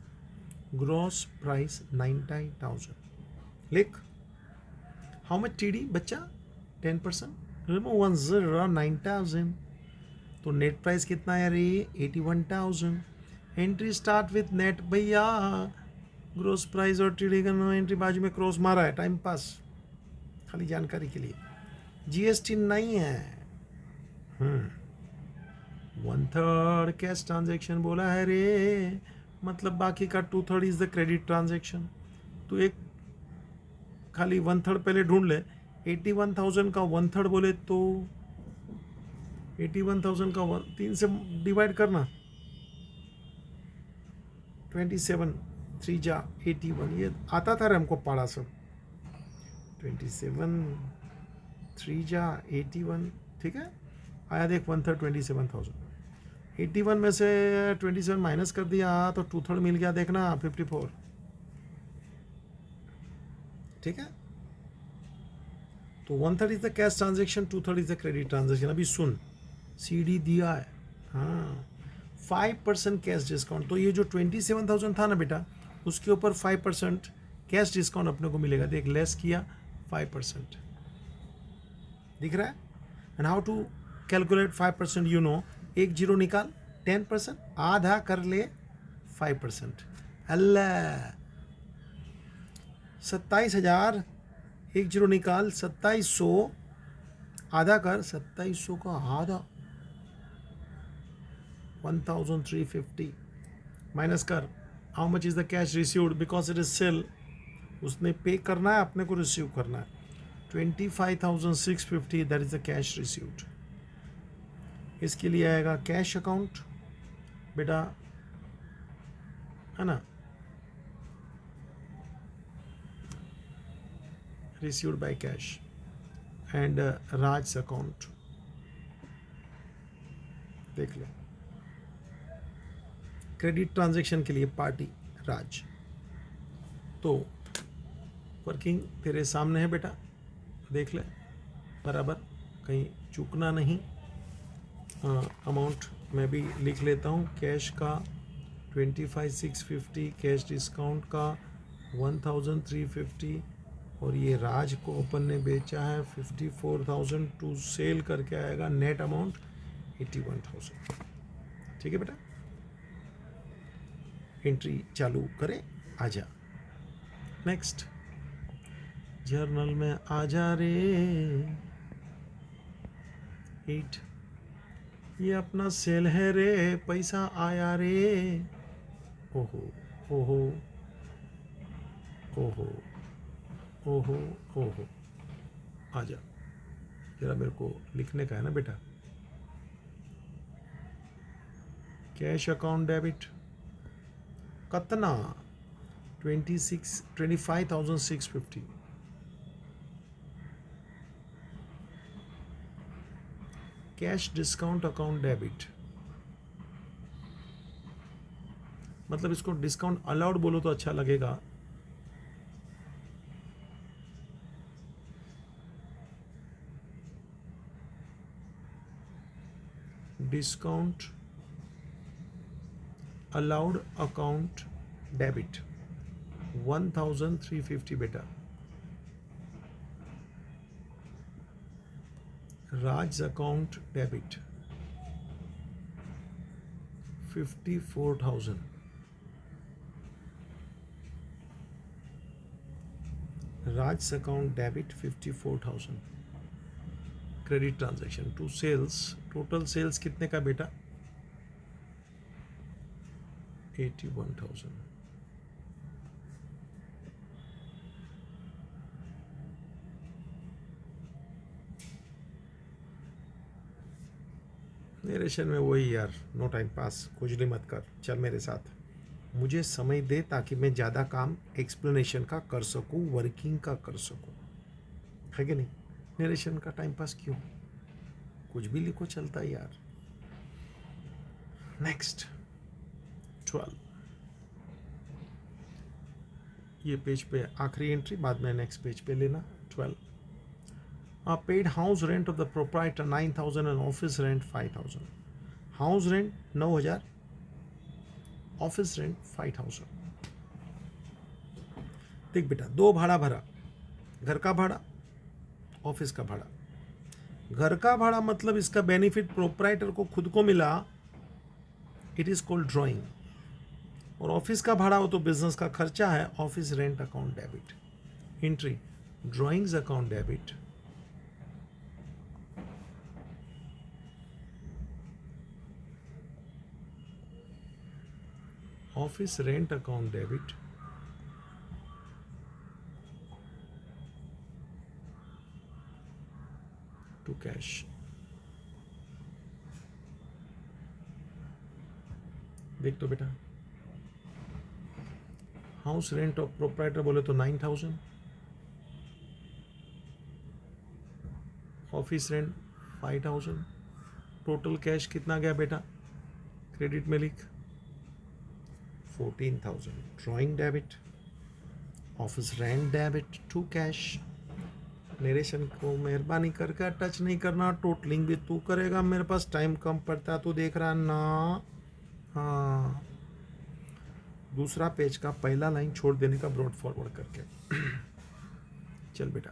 ग्रोस प्राइस 90,000 लिख। हाउ मच टीडी बच्चा 10%, रिमूव 1 0 9,000, तो नेट प्राइस कितना है रे 81,000। एंट्री स्टार्ट विथ नेट भैया, ग्रोस प्राइस और टीडी का नो एंट्री बाजू में क्रॉस मारा है, टाइम पास खाली जानकारी के लिए, जीएसटी नहीं है। 1/3 कैश ट्रांजेक्शन बोला है रे, मतलब बाकी का 2/3 इज द क्रेडिट ट्रांजेक्शन। तो एक खाली 1/3 पहले ढूंढ ले, 81,000 का 1/3 बोले तो 81,000 का 3 से डिवाइड करना, 27 3 जा 81, ये आता था रे हमको पाड़ा सब, 27 3 जा 81, ठीक है। आया देख 1/3 27,000, 81 में से 27 माइनस कर दिया तो 2/3 मिल गया, देखना 54, ठीक है। तो 1/3 is the cash transaction, 2/3 is the credit transaction. अभी सुन, सीडी दिया है, हाँ 5% कैश डिस्काउंट, तो ये जो 27,000 था ना बेटा, उसके ऊपर 5% कैश डिस्काउंट अपने को मिलेगा, देख लेस किया 5%, दिख रहा है। And how to calculate 5%, you know, एक जीरो निकाल 10%, आधा कर ले 5%, अल्लाह 27,000, एक जीरो निकाल 2700, आधा कर 2700 का आधा 1,350, माइनस कर how much is the cash received, because it is sale, उसने पे करना है, अपने को रिसीव करना है, 25,650, that is the cash received. इसके लिए आएगा कैश अकाउंट बेटा, है ना, received by cash, and Raj account, देख लो क्रेडिट ट्रांजैक्शन के लिए पार्टी राज। तो वर्किंग तेरे सामने है बेटा, देख ले बराबर, कहीं चूकना नहीं। अमाउंट मैं भी लिख लेता हूँ, कैश का 25,650, कैश डिस्काउंट का 1,350, और ये राज को ओपन ने बेचा है 54,000, टू सेल करके आएगा नेट अमाउंट 81,000, ठीक है बेटा। एंट्री चालू करें, आजा नेक्स्ट जर्नल में आजा रे 8, ये अपना सेल है रे, पैसा आया रे, ओहो ओहो ओहो ओहो ओहो, आजा जरा, मेरे को लिखने का है ना बेटा। कैश अकाउंट डेबिट कितना 25,650, कैश डिस्काउंट अकाउंट डेबिट, मतलब इसको डिस्काउंट अलाउड बोलो तो अच्छा लगेगा, डिस्काउंट अलाउड अकाउंट डेबिट 1,350 बेटा, Raj account debit 54,000, Raj account debit 54,000, credit transaction to sales, total sales कितने का बेटा 81,000. नरेशन में वही यार, नो टाइम पास, खुजली मत कर, चल मेरे साथ, मुझे समय दे ताकि मैं ज़्यादा काम एक्सप्लेनेशन का कर सकूं, वर्किंग का कर सकूं, है कि नहीं? नरेशन का टाइम पास क्यों? कुछ भी लिखो, चलता है यार। नेक्स्ट 12, ये पेज पे आखिरी एंट्री, बाद में नेक्स्ट पेज पे लेना। 12, paid house rent of the proprietor 9,000 and office rent 5,000। House rent 9,000, office rent 5,000। देख बेटा, दो भाड़ा भरा, घर का भाड़ा, ऑफिस का भाड़ा। घर का भाड़ा मतलब इसका बेनिफिट प्रोप्राइटर को खुद को मिला, इट इज कॉल्ड ड्रॉइंग। और ऑफिस का भाड़ा हो तो बिजनेस का खर्चा है, office rent account debit. Entry drawings account debit, office rent account debit, to cash. देख तो बेटा, हाउस रेंट ऑफ प्रोप्राइटर बोले तो 9,000, ऑफिस रेंट 5,000, टोटल कैश कितना गया बेटा? क्रेडिट में लिख 14,000। Drawing debit, office rent debit, to cash. Narration को मेहरबानी करके टच नहीं करना, टोटलिंग भी तू करेगा, मेरे पास टाइम कम पड़ता, तू देख रहा ना? हाँ, दूसरा पेज का पहला लाइन छोड़ देने का ब्रॉड फॉरवर्ड करके। चल बेटा,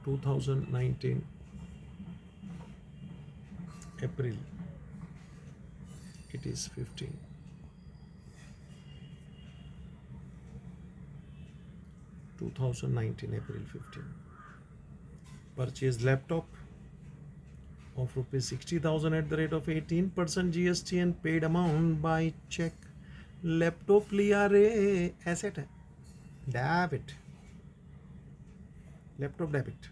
2019 अप्रैल, it is 15। 2019 April 15, purchased laptop of rupees 60,000 at the rate of 18% GST and paid amount by check। Laptop लिया रे, एसेट है, डेबिट, लैपटॉप डेबिट।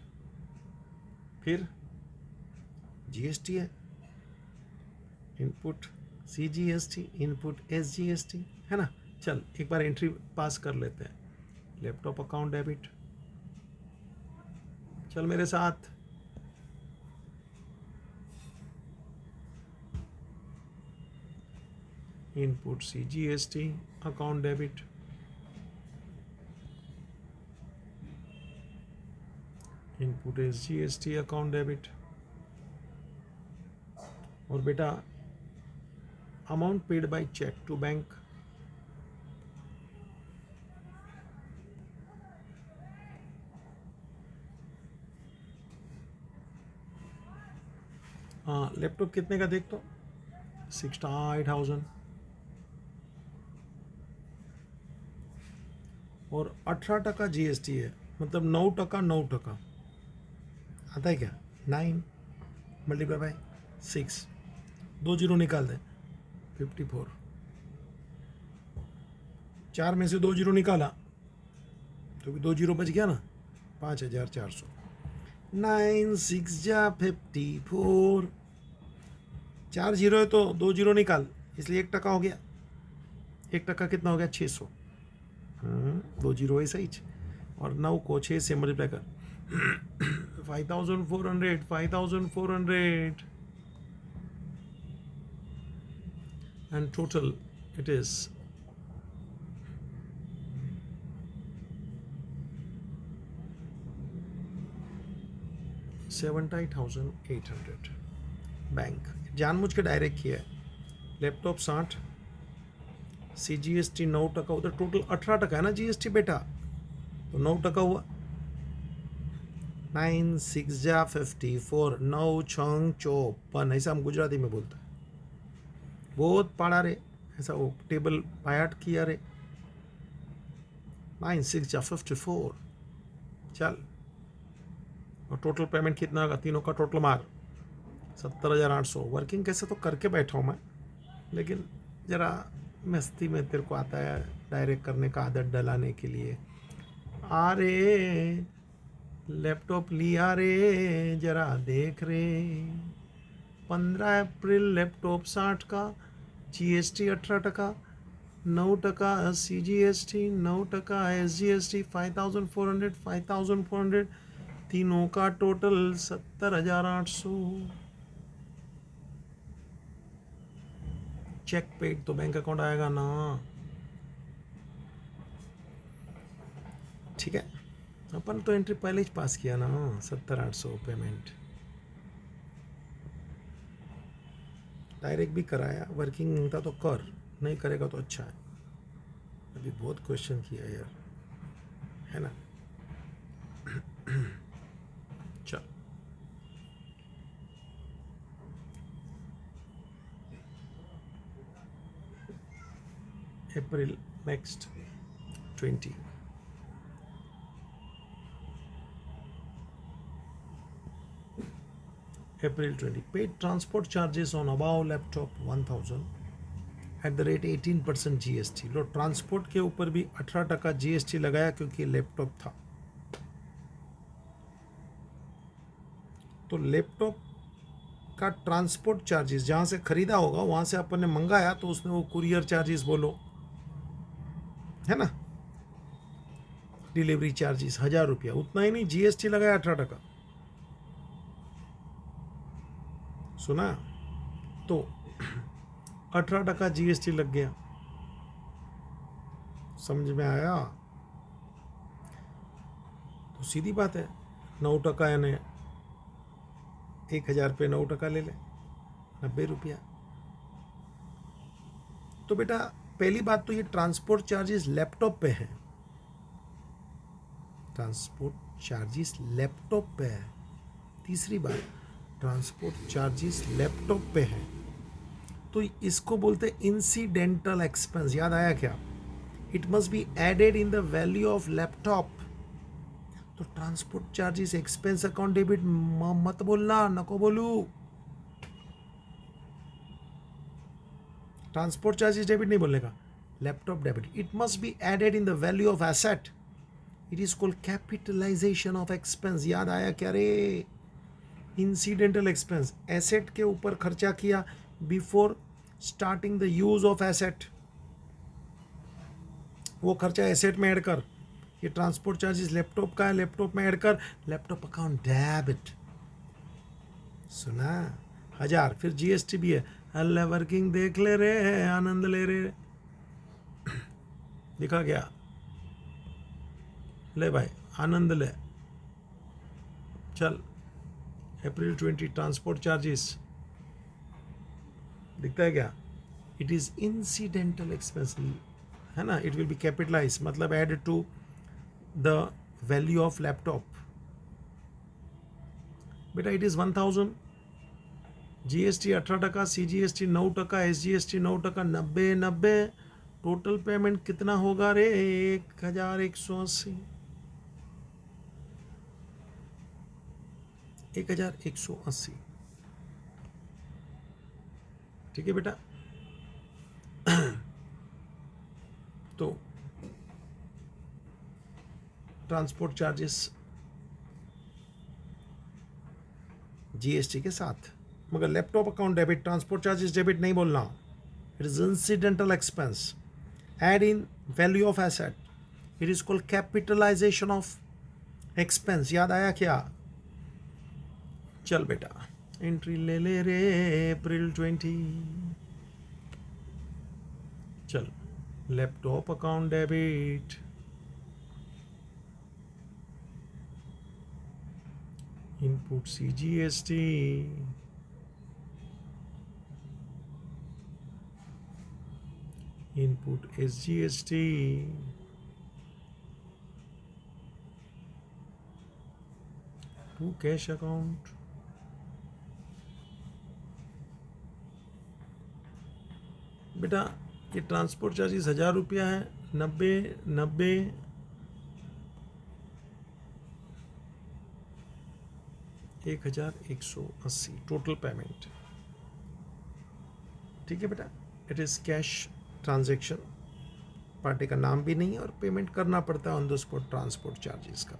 फिर जीएसटी है, इनपुट CGST, इनपुट SGST, है ना? चल एक बार एंट्री पास कर लेते हैं। लैपटॉप अकाउंट डेबिट, चल मेरे साथ। Input CGST account debit, input SGST account debit. और बेटा amount paid by cheque to bank, हाँ लैपटॉप कितने का देख तो 68,000 और 18% GST है, मतलब 9%, 9% आता है क्या? 9 मल्टीप्लाई बाय 6, 2 जीरो निकाल दें, 54। 4 में से 2 जीरो निकाला तो भी 2 जीरो बच गया ना, 5,400। 9 6 जा 54, 4 जीरो है तो 2 जीरो निकाल, इसलिए 1% हो गया। 1% कितना हो गया? 600। 2 जीरो है सही, और 9 को 6 से मल्टीप्लाई कर 5,400, 5,400 and total it is 70,800। Bank जानबूझ के डायरेक्ट किया है। लैपटॉप 60, CGST 9%, उधर टोटल 18% है ना GST बेटा, तो 9% हुआ। 9 6 जा 54, 9 6 54, ऐसा हम गुजराती में बोलते हैं। बहुत पढ़ा रे, ऐसा वो टेबल पायाट किया रे। 9 6 जा 54, चल। और टोटल पेमेंट कितना होगा? तीनों का टोटल मार 70,800। वर्किंग कैसे तो करके बैठा हूँ मैं, लेकिन ज़रा मस्ती में तेरे को आता है डायरेक्ट करने का आदत डलाने के लिए। आ रे लैपटॉप लिया रे जरा देख रे, 15 अप्रैल लैपटॉप 60 का, GST 18%, 9% CGST, 9% SGST, 5400, 5400, तीनों का टोटल 70,800। चेक पेड तो बैंक अकाउंट आएगा ना, ठीक है। अपन तो एंट्री पहले ही पास किया ना, 70,800 पेमेंट डायरेक्ट भी कराया, वर्किंग होता तो कर, नहीं करेगा तो अच्छा है। अभी बहुत क्वेश्चन किया यार, है ना। चल अप्रैल next 20, April 20, paid transport charges on above laptop 1000 at the rate 18% GST। Low transport के ऊपर भी 18% GST लगाया क्योंकि लैपटॉप था। तो लैपटॉप का ट्रांसपोर्ट चार्जेस जहाँ से खरीदा होगा वहाँ से अपन ने मंगाया तो उसने वो कुरियर चार्जेस बोलो, है ना, डिलीवरी चार्जेस 1,000 रुपया, उतना ही नहीं, GST लगाया 18%। सुना, तो 18% GST लग गया, समझ में आया। तो सीधी बात है, 9% यानी 1,000 पे 9% ले ले, 90 रुपया। तो बेटा पहली बात तो ये ट्रांसपोर्ट चार्जेस लैपटॉप पे है, ट्रांसपोर्ट चार्जेस लैपटॉप पे है। तीसरी बात, ट्रांसपोर्ट चार्जेस लैपटॉप पे है तो इसको बोलते इंसिडेंटल एक्सपेंस। याद आया क्या? It must be added in the value of laptop. तो transport charges expense account debit मत बोलना, नको बोलू। ट्रांसपोर्ट चार्जेस डेबिट नहीं बोलने का, laptop debit. It must be added in the value of asset, it is called capitalisation of expense. याद आया क्या रे? इंसिडेंटल एक्सपेंस, एसेट के ऊपर खर्चा किया before starting the use of asset, वो खर्चा एसेट में ऐड कर। ये ट्रांसपोर्ट चार्जेस लैपटॉप का है, लैपटॉप में ऐड कर, लैपटॉप अकाउंट डेबिट। सुना? 1,000, फिर GST भी है। अल्लाह वर्किंग देख ले रे, आनंद ले रे। दिखा क्या? ले भाई आनंद ले। चल अप्रैल 20 ट्रांसपोर्ट चार्जेस दिखता है क्या? इट इज इंसिडेंटल एक्सपेंस, है ना। इट विल बी कैपिटलाइज, मतलब added to the value of laptop. बेटा it is 1,000, GST 18%, CGST 9%, SGST 9%, 90 total payment कितना होगा रे? 1,180, 1,180। ठीक है बेटा। तो ट्रांसपोर्ट चार्जेस GST के साथ, मगर laptop account debit, transport charges debit नहीं बोलना। It is incidental expense, add in value of asset, it is called capitalisation of expense. याद आया क्या? चल बेटा एंट्री ले ले रे अप्रैल 20। चल laptop account debit, input CGST, input SGST, to cash account. बेटा ये ट्रांसपोर्ट चार्जेस 1,000 है, 90 1,180 टोटल पेमेंट। ठीक है बेटा, it is cash transaction, party का नाम भी नहीं है और पेमेंट करना पड़ता है on the spot transport charges का।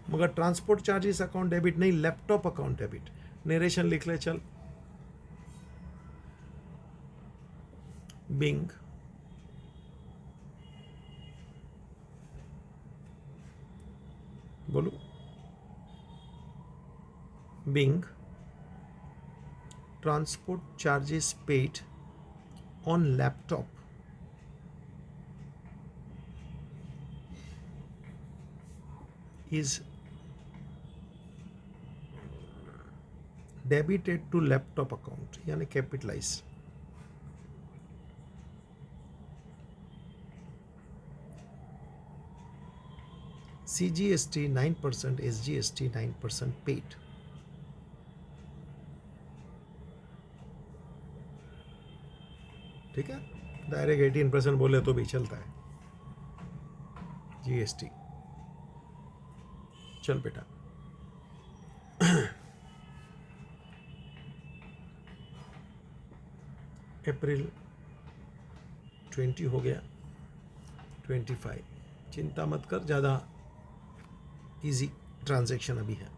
मगर ट्रांसपोर्ट चार्जेस अकाउंट डेबिट नहीं, लैपटॉप अकाउंट डेबिट। नरेशन लिख ले चल। बिंग बोलो, Bing transport charges paid on laptop is debited to laptop account, यानी कैपिटलाइज। CGST 9%, SGST 9% paid। ठीक है, डायरेक्ट 18% बोले तो भी चलता है। GST चल बेटा। अप्रैल 20 हो गया, 25, चिंता मत कर, ज़्यादा इजी ट्रांजैक्शन अभी है।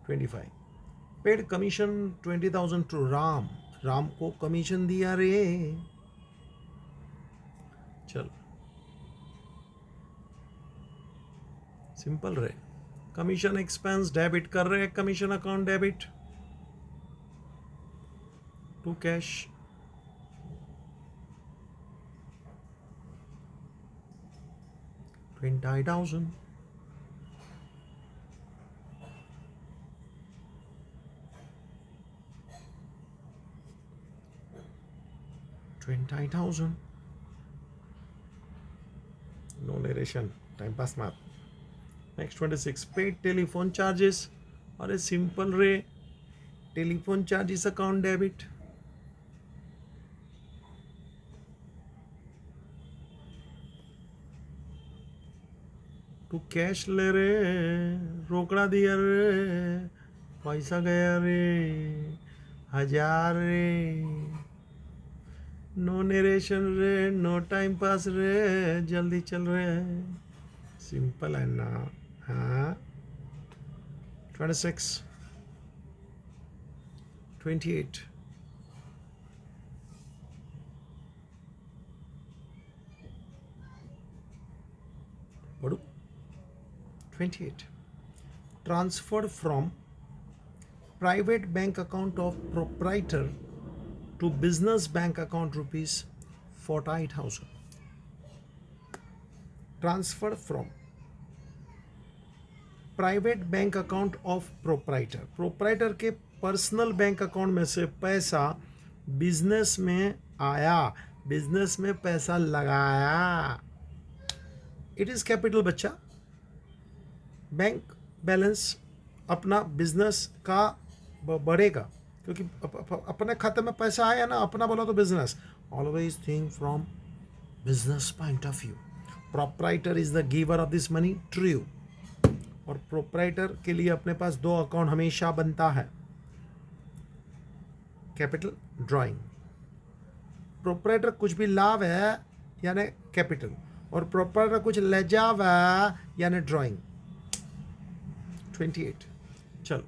25 paid commission 20,000 to Ram, Ram को कमीशन दिया रे। चल सिंपल रे, कमीशन एक्सपेंस डेबिट कर रहे, commission account debit to cash. $20,000 $20,000 no narration, time pass math। Next 26 paid telephone charges. अरे सिंपल रे, telephone charges account debit to cash ले रे, रोकड़ा दिया रे, पैसा गया रे, 1,000 रे। नो नरेशन रे, नो टाइम पास रे, जल्दी चल रे। सिंपल है ना। हाँ 26 28 पढ़ो। 28 transferred from private bank account of proprietor to business bank account rupees 48,000 transferred from private bank account of proprietor, proprietor के पर्सनल बैंक अकाउंट में से पैसा बिजनेस में आया, बिजनेस में पैसा लगाया। इट इज कैपिटल बच्चा। बैंक बैलेंस अपना बिजनेस का बढ़ेगा क्योंकि अपने खाते में पैसा आया ना, अपना बोला तो business. Always think from business point of view. Proprietor is the giver of this money, true. और प्रोप्राइटर के लिए अपने पास 2 अकाउंट हमेशा बनता है, कैपिटल, ड्राइंग। प्रोप्राइटर कुछ भी लाभ है यानी कैपिटल, और प्रोप्राइटर कुछ ले जाव है यानी ड्राइंग। 28 चलो,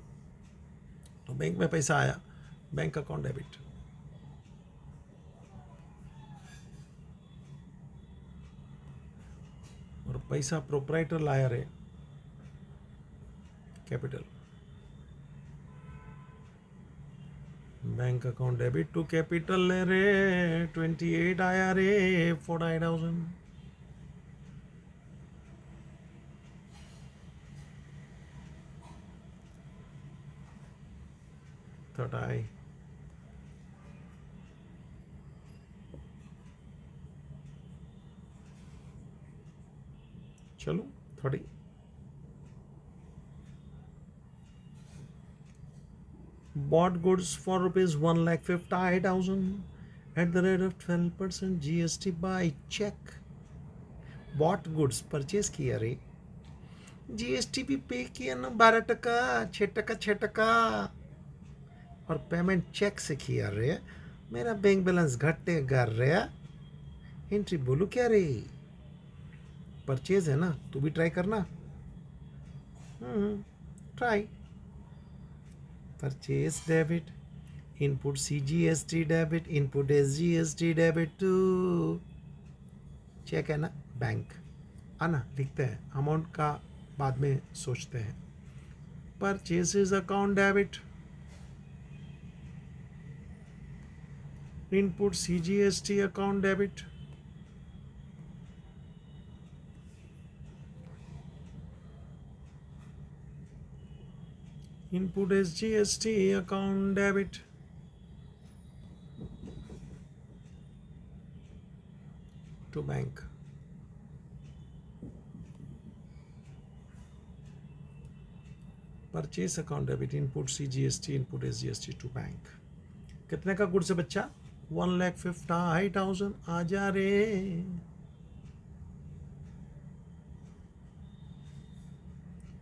तो बैंक में पैसा आया, बैंक अकाउंट डेबिट। और पैसा प्रोप्राइटर लाया रे, capital. Bank account debit to capital ले रे, 28 आया रे, 48,000। थर्ड आई चलो 30 bought goods for rupees 1,50,000 at the rate of 12% GST by check। bought goods purchase किया रे, GST भी पे किया ना, 12%, 6%, 6%। और पेमेंट चेक से किया रे, मेरा बैंक बैलेंस घटने कर रहा, एंट्री बोलू क्या रे? परचेज है ना, तू भी ट्राई करना। Try. Purchase debit, input CGST debit, input SGST debit to cheque है ना, बैंक आना लिखते हैं, अमाउंट का बाद में सोचते हैं। Purchases account debit, input CGST account debit, input SGST account debit to bank. Purchase account debit, input CGST, input SGST to bank. कितने का गुड्स है बच्चा? 1,50,000। आ जा रे।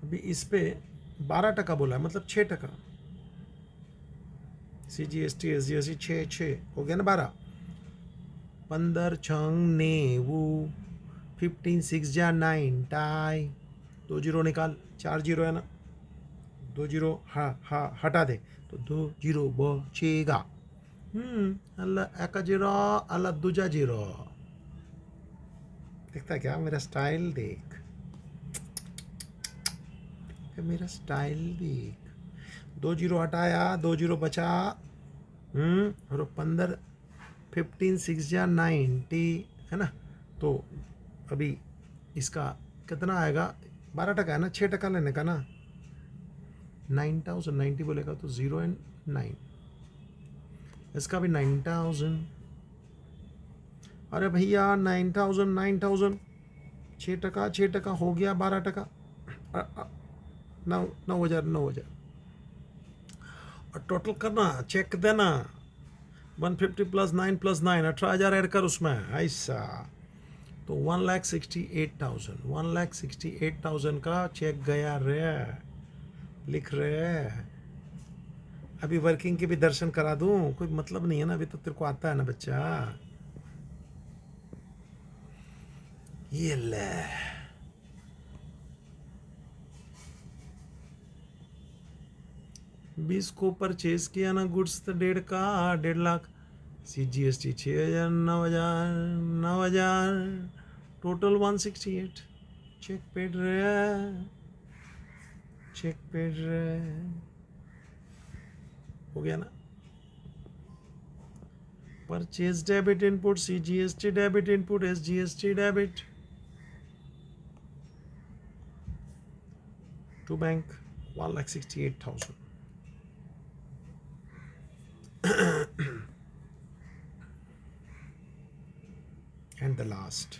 अभी इस पे 12% बोला है, मतलब 6%। CGST SGST 6 हो गया ना 12। 15 छंग नेवू, 15 6 जा 9 टाई, 2 जीरो निकाल, 4 जीरो है ना, 2 जीरो हाँ हटा दे तो 2 जीरो बचेगा। अल्लाह एक जीरो, अल्लाह दूजा जीरो। देखता क्या मेरा स्टाइल देख, मेरा स्टाइल देख। 2 जीरो हटाया, 2 जीरो बचा। और 15 15 6 जा 90 है ना, तो अभी इसका कितना आएगा? 12% है ना, 6% लेने का ना। 9,000 90 बोलेगा तो 0 एंड 9, इसका भी 9,000। अरे भैया 9,000 9,000, 6% हो गया 12%, 9,000। और टोटल करना, चेक देना, 150 प्लस 9 प्लस 9, 18,000 ऐड कर उसमें ऐसा। तो 1,68,000, 1,68,000 का चेक गया रे, लिख रहे। अभी वर्किंग के भी दर्शन करा दूं, कोई मतलब नहीं है ना, अभी तो तेरे को आता है ना बच्चा। ये ले 20 को परचेज किया ना गुड्स, तो 1.5 lakh. CGST 6,000, 9,000, 9,000, total 168। Cheque paid रहे, चेक पेड रहे, हो गया ना। Purchase debit, input CGST debit, input SGST debit to bank, 1,68,000। And the last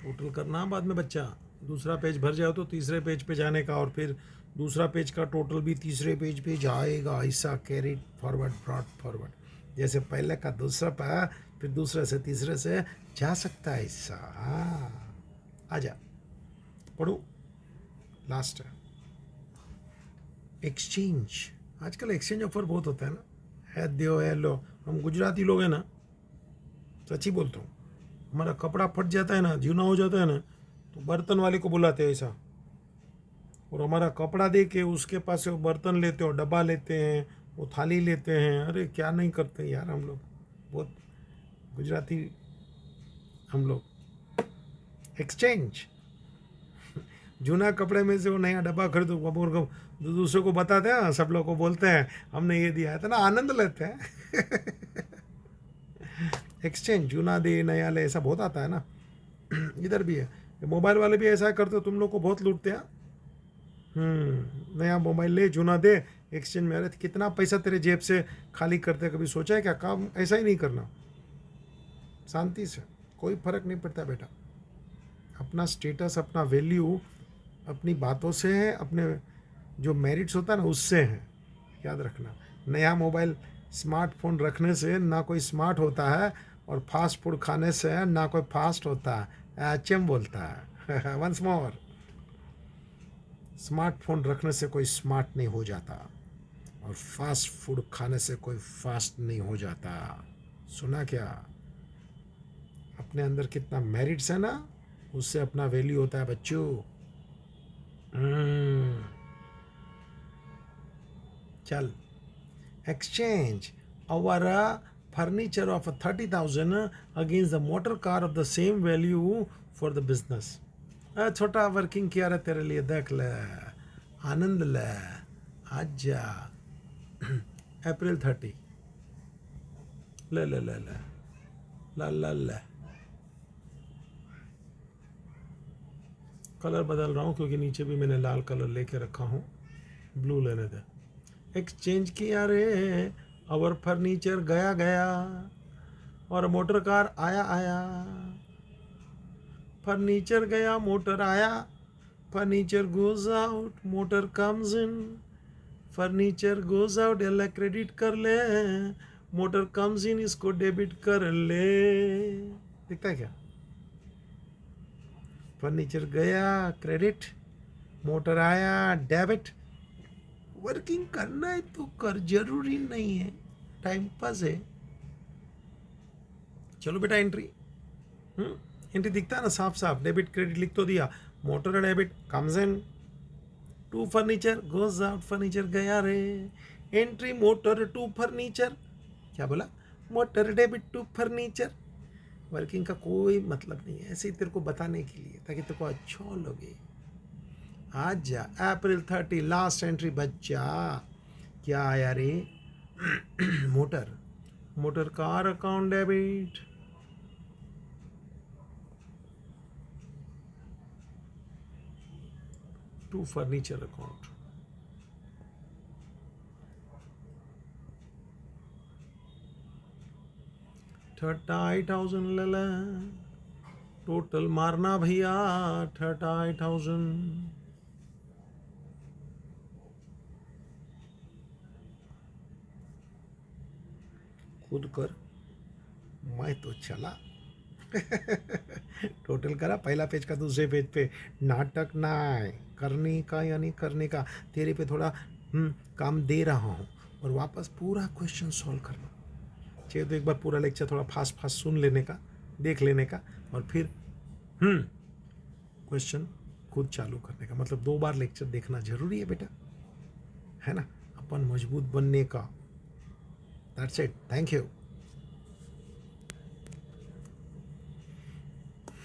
total करना बाद में बच्चा। दूसरा पेज भर जाओ तो तीसरे पेज पे जाने का, और फिर दूसरा पेज का टोटल भी तीसरे पेज पे जाएगा, ऐसा कैरी फॉरवर्ड ब्रॉड फॉरवर्ड। जैसे पहले का दूसरा पे, फिर दूसरे से तीसरे से जा सकता है ऐसा। हाँ आ जा, पढ़ो। लास्ट है एक्सचेंज। आजकल एक्सचेंज ऑफर बहुत होता है ना, है दो है लो। हम गुजराती लोग हैं ना, सच्ची बोलता हूँ, हमारा कपड़ा फट जाता है ना, जूना हो जाता है ना, तो बर्तन वाले को बुलाते हैं ऐसा, और हमारा कपड़ा दे के उसके पास से वो बर्तन लेते हो, डब्बा लेते हैं, वो थाली लेते हैं। अरे क्या नहीं करते यार हम लोग, बहुत गुजराती हम लोग। एक्सचेंज, जूना कपड़े में से वो नया डब्बा खरीदो, वो दूसरे को बताते हैं, सब लोग को बोलते हैं हमने ये दिया है, तो ना आनंद लेते हैं। एक्सचेंज, जूना दे नया ले, ऐसा बहुत आता है ना। इधर भी है, मोबाइल वाले भी ऐसा करते हो, तुम लोग को बहुत लूटते हैं। नया मोबाइल ले, जूना दे, एक्सचेंज में। अरे कितना पैसा तेरे जेब से खाली करते, कभी सोचा है क्या? काम ऐसा ही नहीं करना, शांति से, कोई फर्क नहीं पड़ता बेटा। अपना स्टेटस, अपना वैल्यू अपनी बातों से है, अपने जो मेरिट्स होता है ना उससे है, याद रखना। नया मोबाइल स्मार्टफोन रखने से ना कोई स्मार्ट होता है, और फास्ट फूड खाने से ना कोई फास्ट होता है, HM बोलता है। वंस मोर, स्मार्टफोन रखने से कोई स्मार्ट नहीं हो जाता। और फास्ट फूड खाने से कोई फास्ट नहीं हो जाता। सुना क्या? अपने अंदर कितना मेरिट्स है ना, उससे अपना वैल्यू होता है बच्चों। हम्म, चल, exchange our furniture of 30,000 against the motor car of the same value for the business। छोटा वर्किंग किया रहा तेरे लिए, देख ले, आनंद ले, आज जा। अप्रैल 30, ले ले ले ले, ला ला ले। कलर बदल रहा हूँ क्योंकि नीचे भी मैंने लाल कलर लेके रखा हूँ, ब्लू लेने दे। एक्सचेंज किया रे, और फर्नीचर गया गया, और मोटर कार आया आया। फर्नीचर गया, मोटर आया। Furniture goes out, motor comes in. Furniture goes out, L credit कर ले, मोटर कम्स इन, इसको डेबिट कर ले। दिखता है क्या? फर्नीचर गया क्रेडिट, मोटर आया डेबिट। वर्किंग करना है तो कर, जरूरी नहीं है, टाइम पास है। चलो बेटा, एंट्री एंट्री दिखता है ना साफ साफ, डेबिट क्रेडिट लिख तो दिया। Motor debit comes in to furniture goes out, furniture गया रे। एंट्री मोटर टू फर्नीचर, क्या बोला? Motor debit to furniture. Working का कोई मतलब नहीं है, ऐसे ही तेरे को बताने के लिए, ताकि तेरे को अच्छा लगे। आज जा, अप्रैल 30 लास्ट एंट्री बच्चा। क्या आया रे? Motor, motor car account debit. To furniture account. $38,000 ले ले, टोटल मारना भैया 38,000। खुद कर, मैं तो चला। टोटल करा, पहला पेज का दूसरे पेज पे। नाटक ना करने का, यानी करने का। तेरे पे थोड़ा काम दे रहा हूँ, और वापस पूरा क्वेश्चन सॉल्व करना चाहिए। तो एक बार पूरा लेक्चर थोड़ा फास्ट फास्ट सुन लेने का, देख लेने का, और फिर क्वेश्चन खुद चालू करने का। मतलब 2 बार लेक्चर देखना जरूरी है बेटा, है ना, अपन मजबूत बनने का। That's it, thank you.